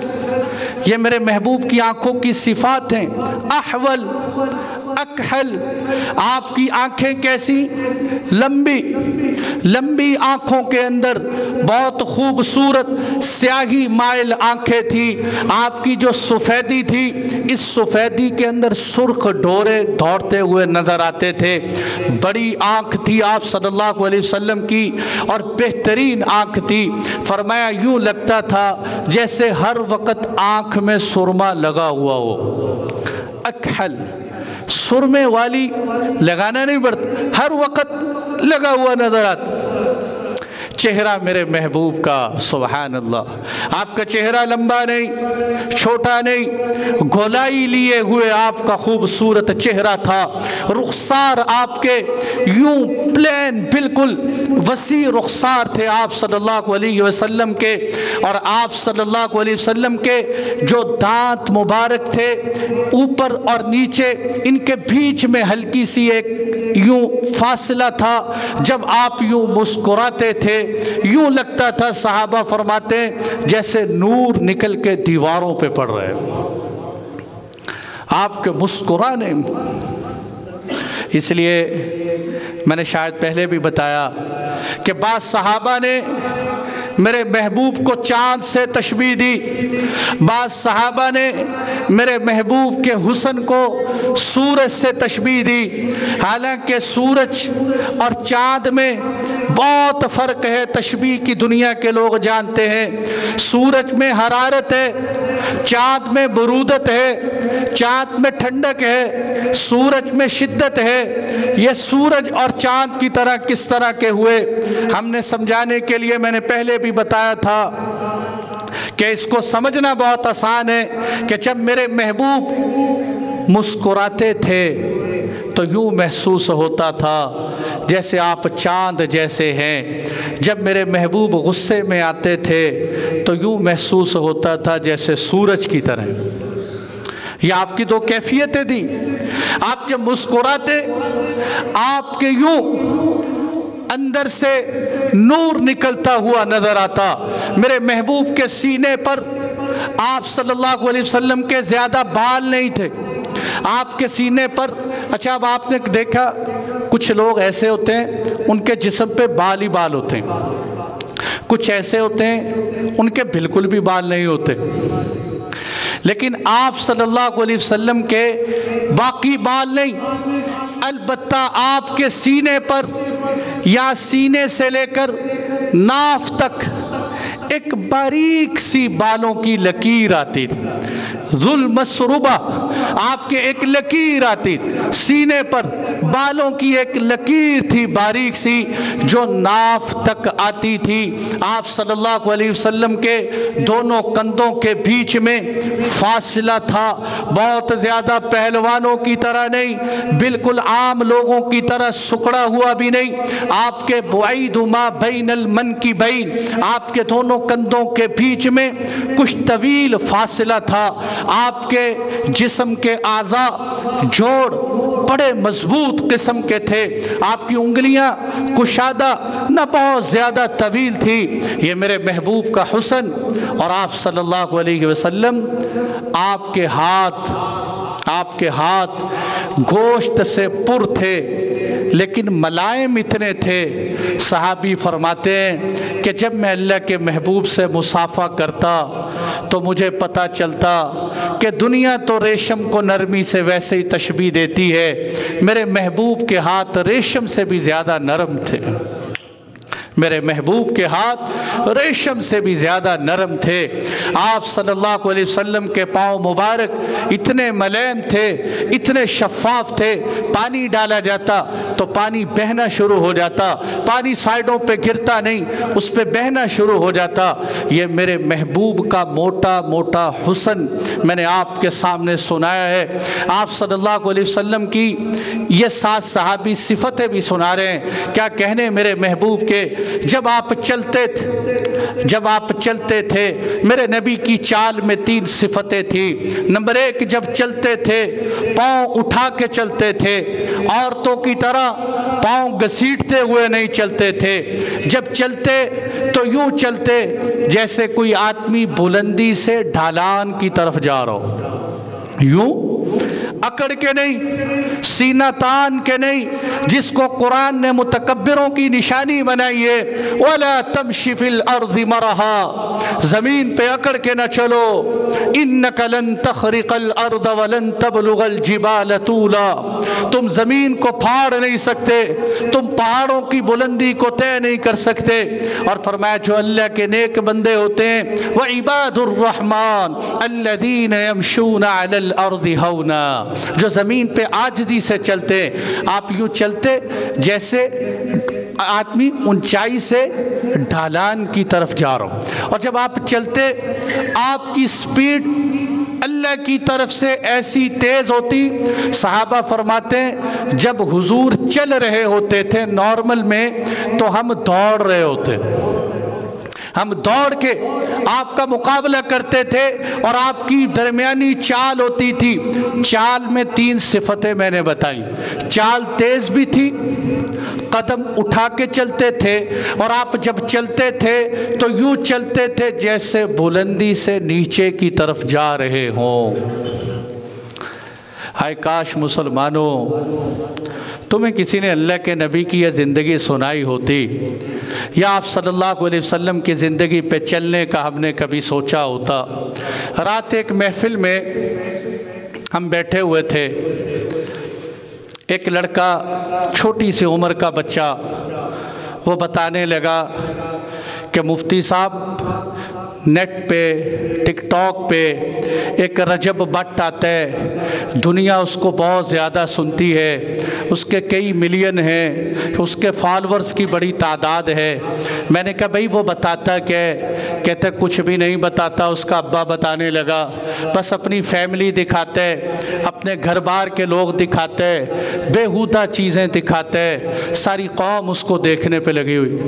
یہ میرے محبوب کی آنکھوں کی صفات ہیں۔ احول، اکحل، آپ کی آنکھیں کیسی؟ لمبی آنکھوں کے اندر بہت خوبصورت سیاہی مائل آنکھیں تھی۔ آپ کی جو سفیدی تھی، اس سفیدی کے اندر سرخ ڈورے دوڑتے ہوئے نظر آتے تھے۔ بڑی آنکھ تھی آپ صلی اللہ علیہ وسلم کی، اور بہترین آنکھ تھی۔ فرمایا یوں لگتا تھا جیسے ہر وقت آنکھ میں سرما لگا ہوا ہو۔ اکحل، سرمے والی لگانا نہیں پڑتا، ہر وقت لگا ہوا نظر آتا۔ چہرہ میرے محبوب کا، سبحان اللہ، آپ کا چہرہ لمبا نہیں، چھوٹا نہیں، گولائی لیے ہوئے آپ کا خوبصورت چہرہ تھا۔ رخسار آپ کے یوں پلین، بالکل وسیع رخسار تھے آپ صلی اللہ علیہ وسلم کے، اور آپ صلی اللہ علیہ وسلم کے جو دانت مبارک تھے، اوپر اور نیچے ان کے بیچ میں ہلکی سی ایک یوں فاصلہ تھا۔ جب آپ یوں مسکراتے تھے، یوں لگتا تھا، صحابہ فرماتے ہیں، جیسے نور نکل کے دیواروں پہ پڑ رہے آپ کے مسکرانے۔ اس لیے میں نے شاید پہلے بھی بتایا کہ بعض صحابہ نے میرے محبوب کو چاند سے تشبیہ دی، بعض صحابہ نے میرے محبوب کے حسن کو سورج سے تشبیہ دی۔ حالانکہ سورج اور چاند میں بہت فرق ہے، تشبیہ کی دنیا کے لوگ جانتے ہیں۔ سورج میں حرارت ہے، چاند میں برودت ہے، چاند میں ٹھنڈک ہے، سورج میں شدت ہے۔ یہ سورج اور چاند کی طرح کس طرح کے ہوئے، ہم نے سمجھانے کے لیے میں نے پہلے بھی بتایا تھا کہ اس کو سمجھنا بہت آسان ہے کہ جب میرے محبوب مسکراتے تھے تو یوں محسوس ہوتا تھا جیسے آپ چاند جیسے ہیں۔ جب میرے محبوب غصے میں آتے تھے تو یوں محسوس ہوتا تھا جیسے سورج کی طرح۔ یہ آپ کی دو کیفیتیں تھیں۔ آپ جب مسکراتے، آپ کے یوں اندر سے نور نکلتا ہوا نظر آتا۔ میرے محبوب کے سینے پر آپ صلی اللہ علیہ وسلم کے زیادہ بال نہیں تھے، آپ کے سینے پر، اچھا اب آپ نے دیکھا کچھ لوگ ایسے ہوتے ہیں ان کے جسم پہ بال ہی بال ہوتے ہیں، کچھ ایسے ہوتے ہیں ان کے بالکل بھی بال نہیں ہوتے، لیکن آپ صلی اللہ علیہ وسلم کے باقی بال نہیں، البتہ آپ کے سینے پر یا سینے سے لے کر ناف تک ایک باریک سی بالوں کی لکیر آتی تھی، ذوالمسربہ، آپ کے ایک لکیر آتی، سینے پر بالوں کی ایک لکیر تھی باریک سی جو ناف تک آتی تھی۔ آپ صلی اللہ علیہ وسلم کے دونوں کندھوں کے بیچ میں فاصلہ تھا، بہت زیادہ پہلوانوں کی طرح نہیں، بالکل عام لوگوں کی طرح سکڑا ہوا بھی نہیں، آپ کے بعید ما بین المنکبین، آپ کے دونوں کندھوں کے بیچ میں کچھ طویل فاصلہ تھا، آپ کے جسم کے اعضاء جوڑ بڑے مضبوط قسم کے تھے، آپ کی انگلیاں کشادہ نہ بہت زیادہ طویل تھی۔ یہ میرے محبوب کا حسن، اور آپ صلی اللہ علیہ وسلم آپ کے ہاتھ گوشت سے پر تھے لیکن ملائم اتنے تھے، صحابی فرماتے ہیں کہ جب میں اللہ کے محبوب سے مصافحہ کرتا تو مجھے پتہ چلتا کہ دنیا تو ریشم کو نرمی سے ویسے ہی تشبیہ دیتی ہے، میرے محبوب کے ہاتھ ریشم سے بھی زیادہ نرم تھے، میرے محبوب کے ہاتھ ریشم سے بھی زیادہ نرم تھے۔ آپ صلی اللہ علیہ وسلم کے پاؤں مبارک اتنے ملائم تھے، اتنے شفاف تھے، پانی ڈالا جاتا تو پانی بہنا شروع ہو جاتا، پانی سائیڈوں پہ گرتا نہیں، اس پہ بہنا شروع ہو جاتا۔ یہ میرے محبوب کا موٹا موٹا حسن میں نے آپ کے سامنے سنایا ہے۔ آپ صلی اللہ علیہ وسلم کی یہ 7 صحابی صفتیں بھی سنا رہے ہیں، کیا کہنے میرے محبوب کے، جب آپ چلتے تھے میرے نبی کی چال میں 3 صفتیں تھیں۔ نمبر 1، جب چلتے تھے پاؤں اٹھا کے چلتے تھے، عورتوں کی طرح پاؤں گھسیٹتے ہوئے نہیں چلتے تھے، جب چلتے تو یوں چلتے جیسے کوئی آدمی بلندی سے ڈھلان کی طرف جا رہا ہو، یوں اکڑ کے نہیں، سینہ تان کے نہیں، جس کو قرآن نے متکبروں کی نشانی بنائی ہے، وَلَا تَمْشِ فِي الْأَرْضِ مَرَحًا، زمین پہ اکڑ کے نہ چلو، إِنَّكَ لَن تَخْرِقَ الْأَرْضَ وَلَن تَبْلُغَ الْجِبَالَ طُولًا، تم زمین کو پھاڑ نہیں سکتے، تم پہاڑوں کی بلندی کو طے نہیں کر سکتے۔ اور فرمایا جو اللہ کے نیک بندے ہوتے ہیں، وَعِبَادُ الرَّحْمَنِ الَّذِينَ يَمْشُونَ عَلَى الْأَرْضِ هَوْنًا، جو زمین پہ عاجزی سے چلتے، آپ یوں چلتے جیسے آدمی اونچائی سے ڈھلان کی طرف جا رہا ہو، اور جب آپ چلتے آپ کی سپیڈ اللہ کی طرف سے ایسی تیز ہوتی، صحابہ فرماتے ہیں جب حضور چل رہے ہوتے تھے نارمل میں تو ہم دوڑ رہے ہوتے، ہم دوڑ کے آپ کا مقابلہ کرتے تھے، اور آپ کی درمیانی چال ہوتی تھی، چال میں 3 صفتیں میں نے بتائی، چال تیز بھی تھی، قدم اٹھا کے چلتے تھے، اور آپ جب چلتے تھے تو یوں چلتے تھے جیسے بلندی سے نیچے کی طرف جا رہے ہوں۔ ہائے کاش مسلمانوں تمہیں کسی نے اللہ کے نبی کی یہ زندگی سنائی ہوتی، یا آپ صلی اللہ علیہ وسلم کی زندگی پہ چلنے کا ہم نے کبھی سوچا ہوتا۔ رات ایک محفل میں ہم بیٹھے ہوئے تھے، ایک لڑکا چھوٹی سی عمر کا بچہ وہ بتانے لگا کہ مفتی صاحب نیٹ پہ ٹک ٹاک پہ ایک رجب بٹ آتا ہے، دنیا اس کو بہت زیادہ سنتی ہے، اس کے کئی ملین ہیں، اس کے فالورز کی بڑی تعداد ہے۔ میں نے کہا بھئی وہ بتاتا کیا ہے؟ کہتے کچھ بھی نہیں بتاتا، اس کا ابا بتانے لگا، بس اپنی فیملی دکھاتے، اپنے گھر بار کے لوگ دکھاتے، بےہودہ چیزیں دکھاتے، ساری قوم اس کو دیکھنے پہ لگی ہوئی۔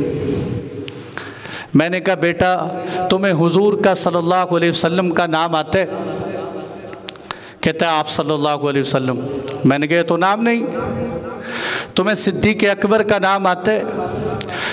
میں نے کہا بیٹا تمہیں حضور کا صلی اللہ علیہ وسلم کا نام آتا ہے؟ کہتا ہے آپ صلی اللہ علیہ وسلم۔ میں نے کہا تو نام نہیں۔ تمہیں صدیق اکبر کا نام آتا ہے؟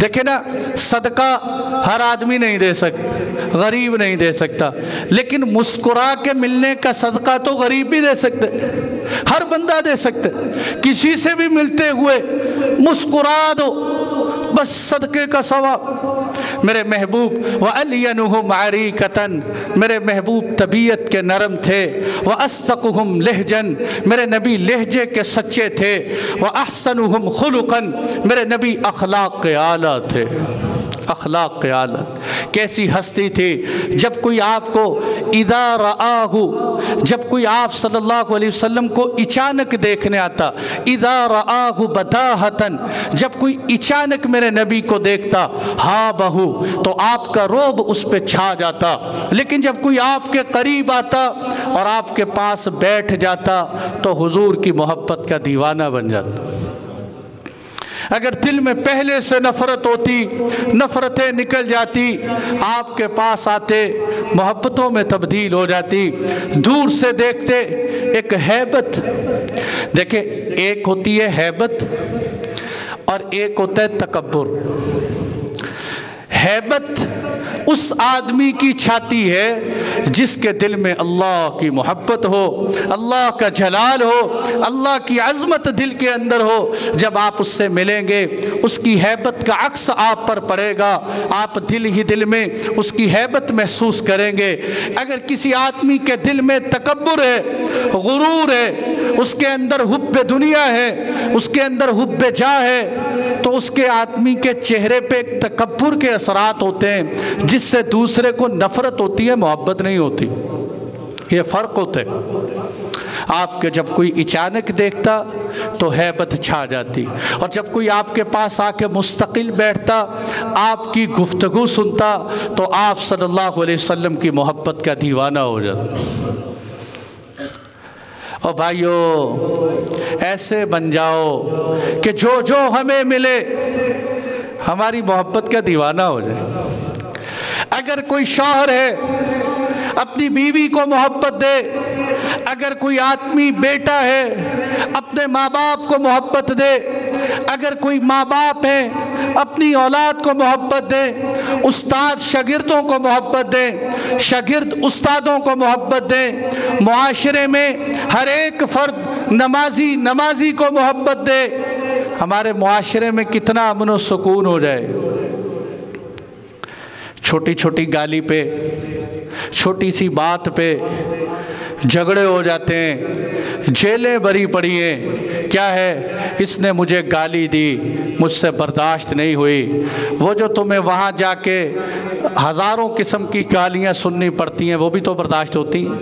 دیکھیں نا، صدقہ ہر آدمی نہیں دے سکتا، غریب نہیں دے سکتا، لیکن مسکرا کے ملنے کا صدقہ تو غریب بھی دے سکتے، ہر بندہ دے سکتے. کسی سے بھی ملتے ہوئے مسکرا دو، بس صدقے کا ثواب. میرے محبوب وَأَلْيَنُهُمْ عَرِيكَةً، میرے محبوب طبیعت کے نرم تھے. وَأَصْدَقُهُمْ لَهْجًا، میرے نبی لہجے کے سچے تھے. وَأَحْسَنُهُمْ خُلُقًا، میرے نبی اخلاق کے اعلیٰ تھے. اخلاق کے اعلیٰ. کیسی ہستی تھی، جب کوئی آپ کو اذا رآہ، جب کوئی آپ صلی اللہ علیہ وسلم کو اچانک دیکھنے آتا، اذا رآہ بداہتاً، جب کوئی اچانک میرے نبی کو دیکھتا، ہاں بہو، تو آپ کا رعب اس پہ چھا جاتا. لیکن جب کوئی آپ کے قریب آتا اور آپ کے پاس بیٹھ جاتا تو حضور کی محبت کا دیوانہ بن جاتا. اگر دل میں پہلے سے نفرت ہوتی، نفرتیں نکل جاتی، آپ کے پاس آتے محبتوں میں تبدیل ہو جاتی. دور سے دیکھتے ایک ہیبت. دیکھیں، ایک ہوتی ہے ہیبت اور ایک ہوتا ہے تکبر. ہیبت اس آدمی کی چھاتی ہے جس کے دل میں اللہ کی محبت ہو، اللہ کا جلال ہو، اللہ کی عظمت دل کے اندر ہو. جب آپ اس سے ملیں گے اس کی ہیبت کا عکس آپ پر پڑے گا، آپ دل ہی دل میں اس کی ہیبت محسوس کریں گے. اگر کسی آدمی کے دل میں تکبر ہے، غرور ہے، اس کے اندر حب دنیا ہے، اس کے اندر حب جاہ ہے، تو اس کے آدمی کے چہرے پہ ایک تکبر کے اثرات ہوتے ہیں جس سے دوسرے کو نفرت ہوتی ہے، محبت نہیں ہوتی. یہ فرق ہوتا ہے. آپ کے جب کوئی اچانک دیکھتا تو ہیبت چھا جاتی، اور جب کوئی آپ کے پاس آ کے مستقل بیٹھتا، آپ کی گفتگو سنتا، تو آپ صلی اللہ علیہ وسلم کی محبت کا دیوانہ ہو جاتا. اور بھائیو، ایسے بن جاؤ کہ جو جو ہمیں ملے ہماری محبت کا دیوانہ ہو جائے. اگر کوئی شوہر ہے اپنی بیوی کو محبت دے، اگر کوئی آدمی بیٹا ہے اپنے ماں باپ کو محبت دے، اگر کوئی ماں باپ ہے اپنی اولاد کو محبت دے، استاد شاگردوں کو محبت دے، شاگرد استادوں کو محبت دے، معاشرے میں ہر ایک فرد نمازی کو محبت دے، ہمارے معاشرے میں کتنا امن و سکون ہو جائے. چھوٹی چھوٹی گالی پہ، چھوٹی سی بات پہ جھگڑے ہو جاتے ہیں، جیلیں بھری پڑی ہیں. کیا ہے؟ اس نے مجھے گالی دی، مجھ سے برداشت نہیں ہوئی. وہ جو تمہیں وہاں جا کے ہزاروں قسم کی گالیاں سننی پڑتی ہیں وہ بھی تو برداشت ہوتی ہیں.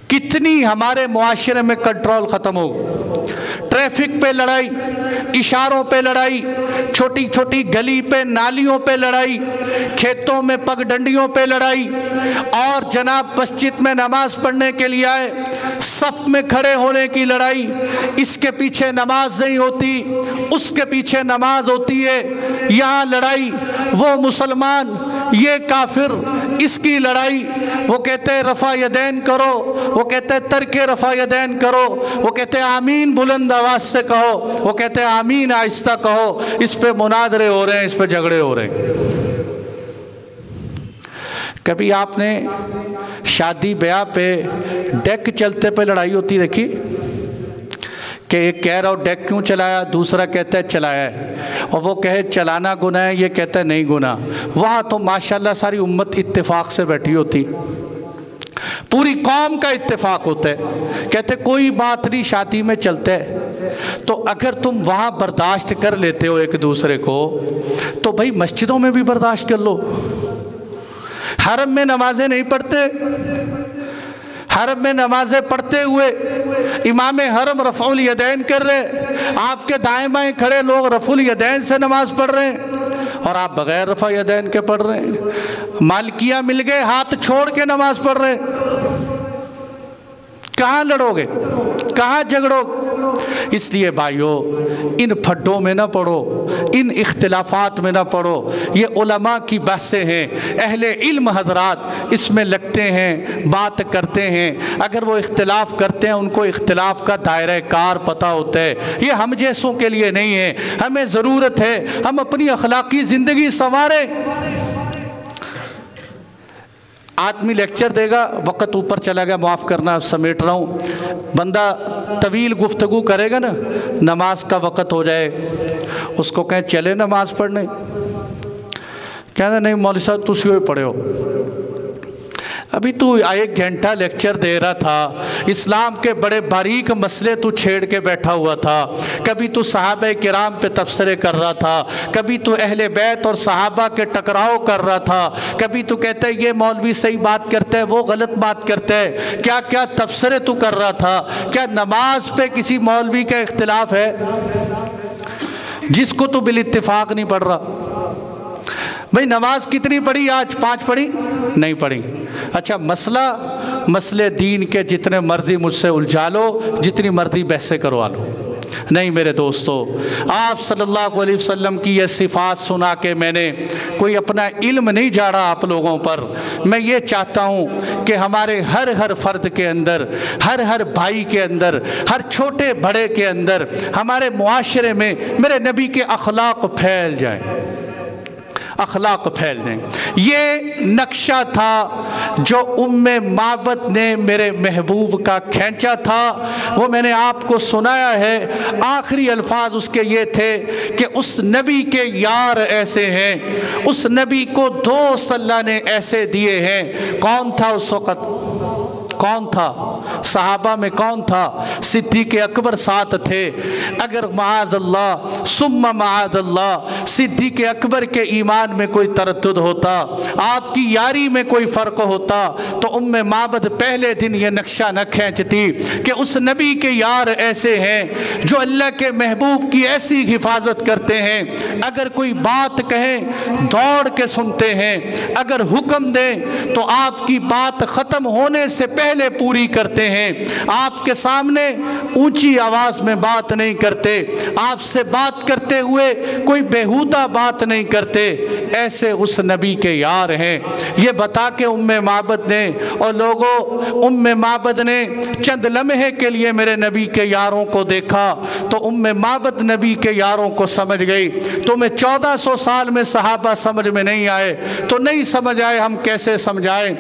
کتنی ہمارے معاشرے میں کنٹرول ختم ہو. ٹریفک پہ لڑائی، اشاروں پہ لڑائی، چھوٹی چھوٹی گلی پہ نالیوں پہ لڑائی، کھیتوں میں پگ ڈنڈیوں پہ لڑائی، اور جناب مسجد میں نماز پڑھنے کے لیے آئے صف میں کھڑے ہونے کی لڑائی. اس کے پیچھے نماز نہیں ہوتی، اس کے پیچھے نماز ہوتی ہے. یہاں لڑائی، وہ مسلمان، یہ کافر، اس کی لڑائی. وہ کہتے ہیں رفع یدین کرو، وہ کہتے ہیں ترک رفع یدین کرو، وہ کہتے ہیں آمین بلند آواز سے کہو، وہ کہتے ہیں آمین آہستہ کہو. اس پہ مناظرے ہو رہے ہیں، اس پہ جھگڑے ہو رہے ہیں. کبھی آپ نے شادی بیاہ پہ ڈیک چلتے پہ لڑائی ہوتی دیکھی کہ ایک کہہ رہا ہو ڈیک کیوں چلایا، دوسرا کہتا ہے چلایا ہے، اور وہ کہے چلانا گناہ ہے، یہ کہتا ہے نہیں گناہ. وہاں تو ماشاءاللہ ساری امت اتفاق سے بیٹھی ہوتی، پوری قوم کا اتفاق ہوتا ہے، کہتے کوئی بات نہیں، شادی میں چلتے ہے. تو اگر تم وہاں برداشت کر لیتے ہو ایک دوسرے کو تو بھائی مسجدوں میں بھی برداشت کر لو. حرم میں نمازیں نہیں پڑھتے، حرم میں نمازیں پڑھتے ہوئے امام حرم رفع الیدین کر رہے، آپ کے دائیں بائیں کھڑے لوگ رفع الیدین سے نماز پڑھ رہے ہیں اور آپ بغیر رفع یدین کے پڑھ رہے ہیں. مالکیہ مل گئے ہاتھ چھوڑ کے نماز پڑھ رہے ہیں. کہاں لڑو گے، کہاں جھگڑو گے؟ اس لیے بھائیو ان پھڈوں میں نہ پڑو، ان اختلافات میں نہ پڑو، یہ علماء کی بحثیں ہیں، اہل علم حضرات اس میں لگتے ہیں، بات کرتے ہیں، اگر وہ اختلاف کرتے ہیں ان کو اختلاف کا دائرہ کار پتہ ہوتا ہے، یہ ہم جیسوں کے لیے نہیں ہے، ہمیں ضرورت ہے ہم اپنی اخلاقی زندگی سنواریں۔ آدمی لیکچر دے گا، وقت اوپر چلا گیا معاف کرنا سمیٹ رہا ہوں، بندہ طویل گفتگو کرے گا نا، نماز کا وقت ہو جائے، اس کو کہیں چلے نماز پڑھنے، کہنا نہیں مولوی صاحب تسی ہوئے پڑھے ہو، ابھی تو 1 گھنٹہ لیکچر دے رہا تھا، اسلام کے بڑے باریک مسئلے تو چھیڑ کے بیٹھا ہوا تھا، کبھی تو صحابہ کرام پہ تبصرے کر رہا تھا، کبھی تو اہل بیت اور صحابہ کے ٹکراؤ کر رہا تھا، کبھی تو کہتا ہے یہ مولوی صحیح بات کرتا ہے وہ غلط بات کرتا ہے، کیا کیا تبصرے تو کر رہا تھا، کیا نماز پہ کسی مولوی کا اختلاف ہے جس کو تو بالاتفاق نہیں پڑھ رہا؟ بھئی نماز کتنی پڑھی آج؟ 5 پڑھی؟ نہیں پڑھی۔ اچھا مسئلے دین کے جتنے مرضی مجھ سے الجھا لو، جتنی مرضی بحثیں کروا لو، نہیں میرے دوستو، آپ صلی اللہ علیہ وسلم کی یہ صفات سنا کے میں نے کوئی اپنا علم نہیں جاڑا آپ لوگوں پر، میں یہ چاہتا ہوں کہ ہمارے ہر فرد کے اندر، ہر بھائی کے اندر، ہر چھوٹے بڑے کے اندر، ہمارے معاشرے میں میرے نبی کے اخلاق پھیل جائیں، اخلاق پھیل جائیں۔ یہ نقشہ تھا جو معبد نے میرے محبوب کا کھینچا تھا، وہ میں نے آپ کو سنایا ہے، آخری الفاظ اس کے یہ تھے کہ اس نبی کے یار ایسے ہیں، اس نبی کو دوست اللہ نے ایسے دیے ہیں۔ کون تھا اس وقت؟ کون تھا؟ صحابہ میں کون تھا؟ صدیق اکبر ساتھ تھے۔ اگر معاذ اللہ ثم معاذ اللہ صدیق اکبر کے ایمان میں کوئی تردد ہوتا، آپ کی یاری میں کوئی فرق ہوتا، تو معبد پہلے دن یہ نقشہ نہ کھینچتی کہ اس نبی کے یار ایسے ہیں جو اللہ کے محبوب کی ایسی حفاظت کرتے ہیں، اگر کوئی بات کہیں دوڑ کے سنتے ہیں، اگر حکم دیں تو آپ کی بات ختم ہونے سے پہلے پوری کرتے ہیں، آپ کے سامنے اونچی آواز میں بات نہیں کرتے، آپ سے بات کرتے ہوئے کوئی بیہودہ بات نہیں کرتے، ایسے اس نبی کے یار ہیں۔ یہ بتا کے معبد نے اور لوگوں معبد نے چند لمحے کے لیے میرے نبی کے یاروں کو دیکھا تو معبد نبی کے یاروں کو سمجھ گئی۔ تمہیں 1400 سال میں صحابہ سمجھ میں نہیں آئے تو نہیں سمجھ آئے، ہم کیسے سمجھائیں؟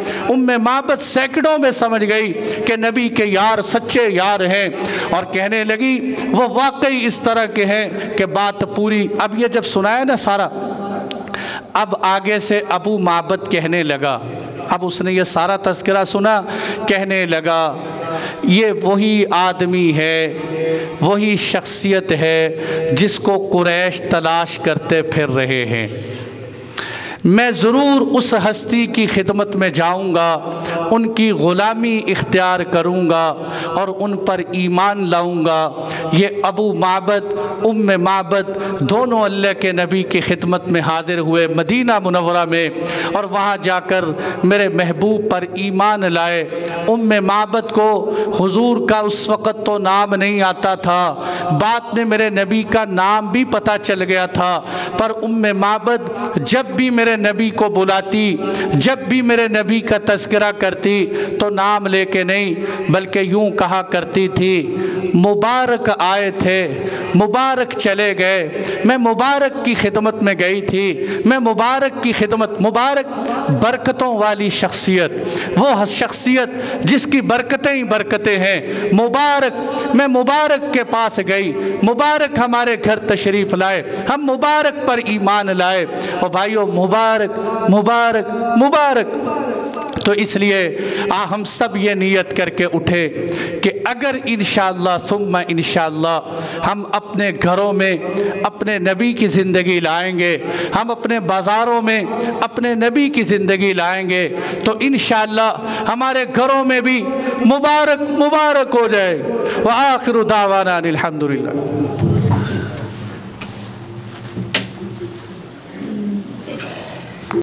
معبد سینکڑوں میں سمجھ گئی کہ نبی کے یار سچے یار ہیں، اور کہنے لگی وہ واقعی اس طرح کے ہیں کہ بات پوری۔ اب یہ جب سنایا نا سارا، اب آگے سے ابو معبد کہنے لگا، اب اس نے یہ سارا تذکرہ سنا، کہنے لگا یہ وہی آدمی ہے، وہی شخصیت ہے جس کو قریش تلاش کرتے پھر رہے ہیں، میں ضرور اس ہستی کی خدمت میں جاؤں گا، ان کی غلامی اختیار کروں گا اور ان پر ایمان لاؤں گا۔ یہ ابو معبد معبد دونوں اللہ کے نبی کی خدمت میں حاضر ہوئے مدینہ منورہ میں، اور وہاں جا کر میرے محبوب پر ایمان لائے۔ معبد کو حضور کا اس وقت تو نام نہیں آتا تھا، بعد میں میرے نبی کا نام بھی پتہ چل گیا تھا، پر معبد جب بھی میرے نبی کو بلاتی، جب بھی میرے نبی کا تذکرہ کرتی تو نام لے کے نہیں بلکہ یوں کہا کرتی تھی، مبارک آئے تھے مبارک چلے گئے، میں مبارک کی خدمت میں گئی تھی، میں مبارک کی خدمت، مبارک برکتوں والی شخصیت، وہ شخصیت جس کی برکتیں ہی برکتیں ہیں، مبارک، میں مبارک کے پاس گئی، مبارک ہمارے گھر تشریف لائے، ہم مبارک پر ایمان لائے، اور بھائیو مبارک مبارک مبارک۔ تو اس لیے ہم سب یہ نیت کر کے اٹھے کہ اگر انشاءاللہ ثم انشاءاللہ ہم اپنے گھروں میں اپنے نبی کی زندگی لائیں گے، ہم اپنے بازاروں میں اپنے نبی کی زندگی لائیں گے، تو انشاءاللہ ہمارے گھروں میں بھی مبارک مبارک ہو جائے۔ وآخر دعوانا الحمدللہ۔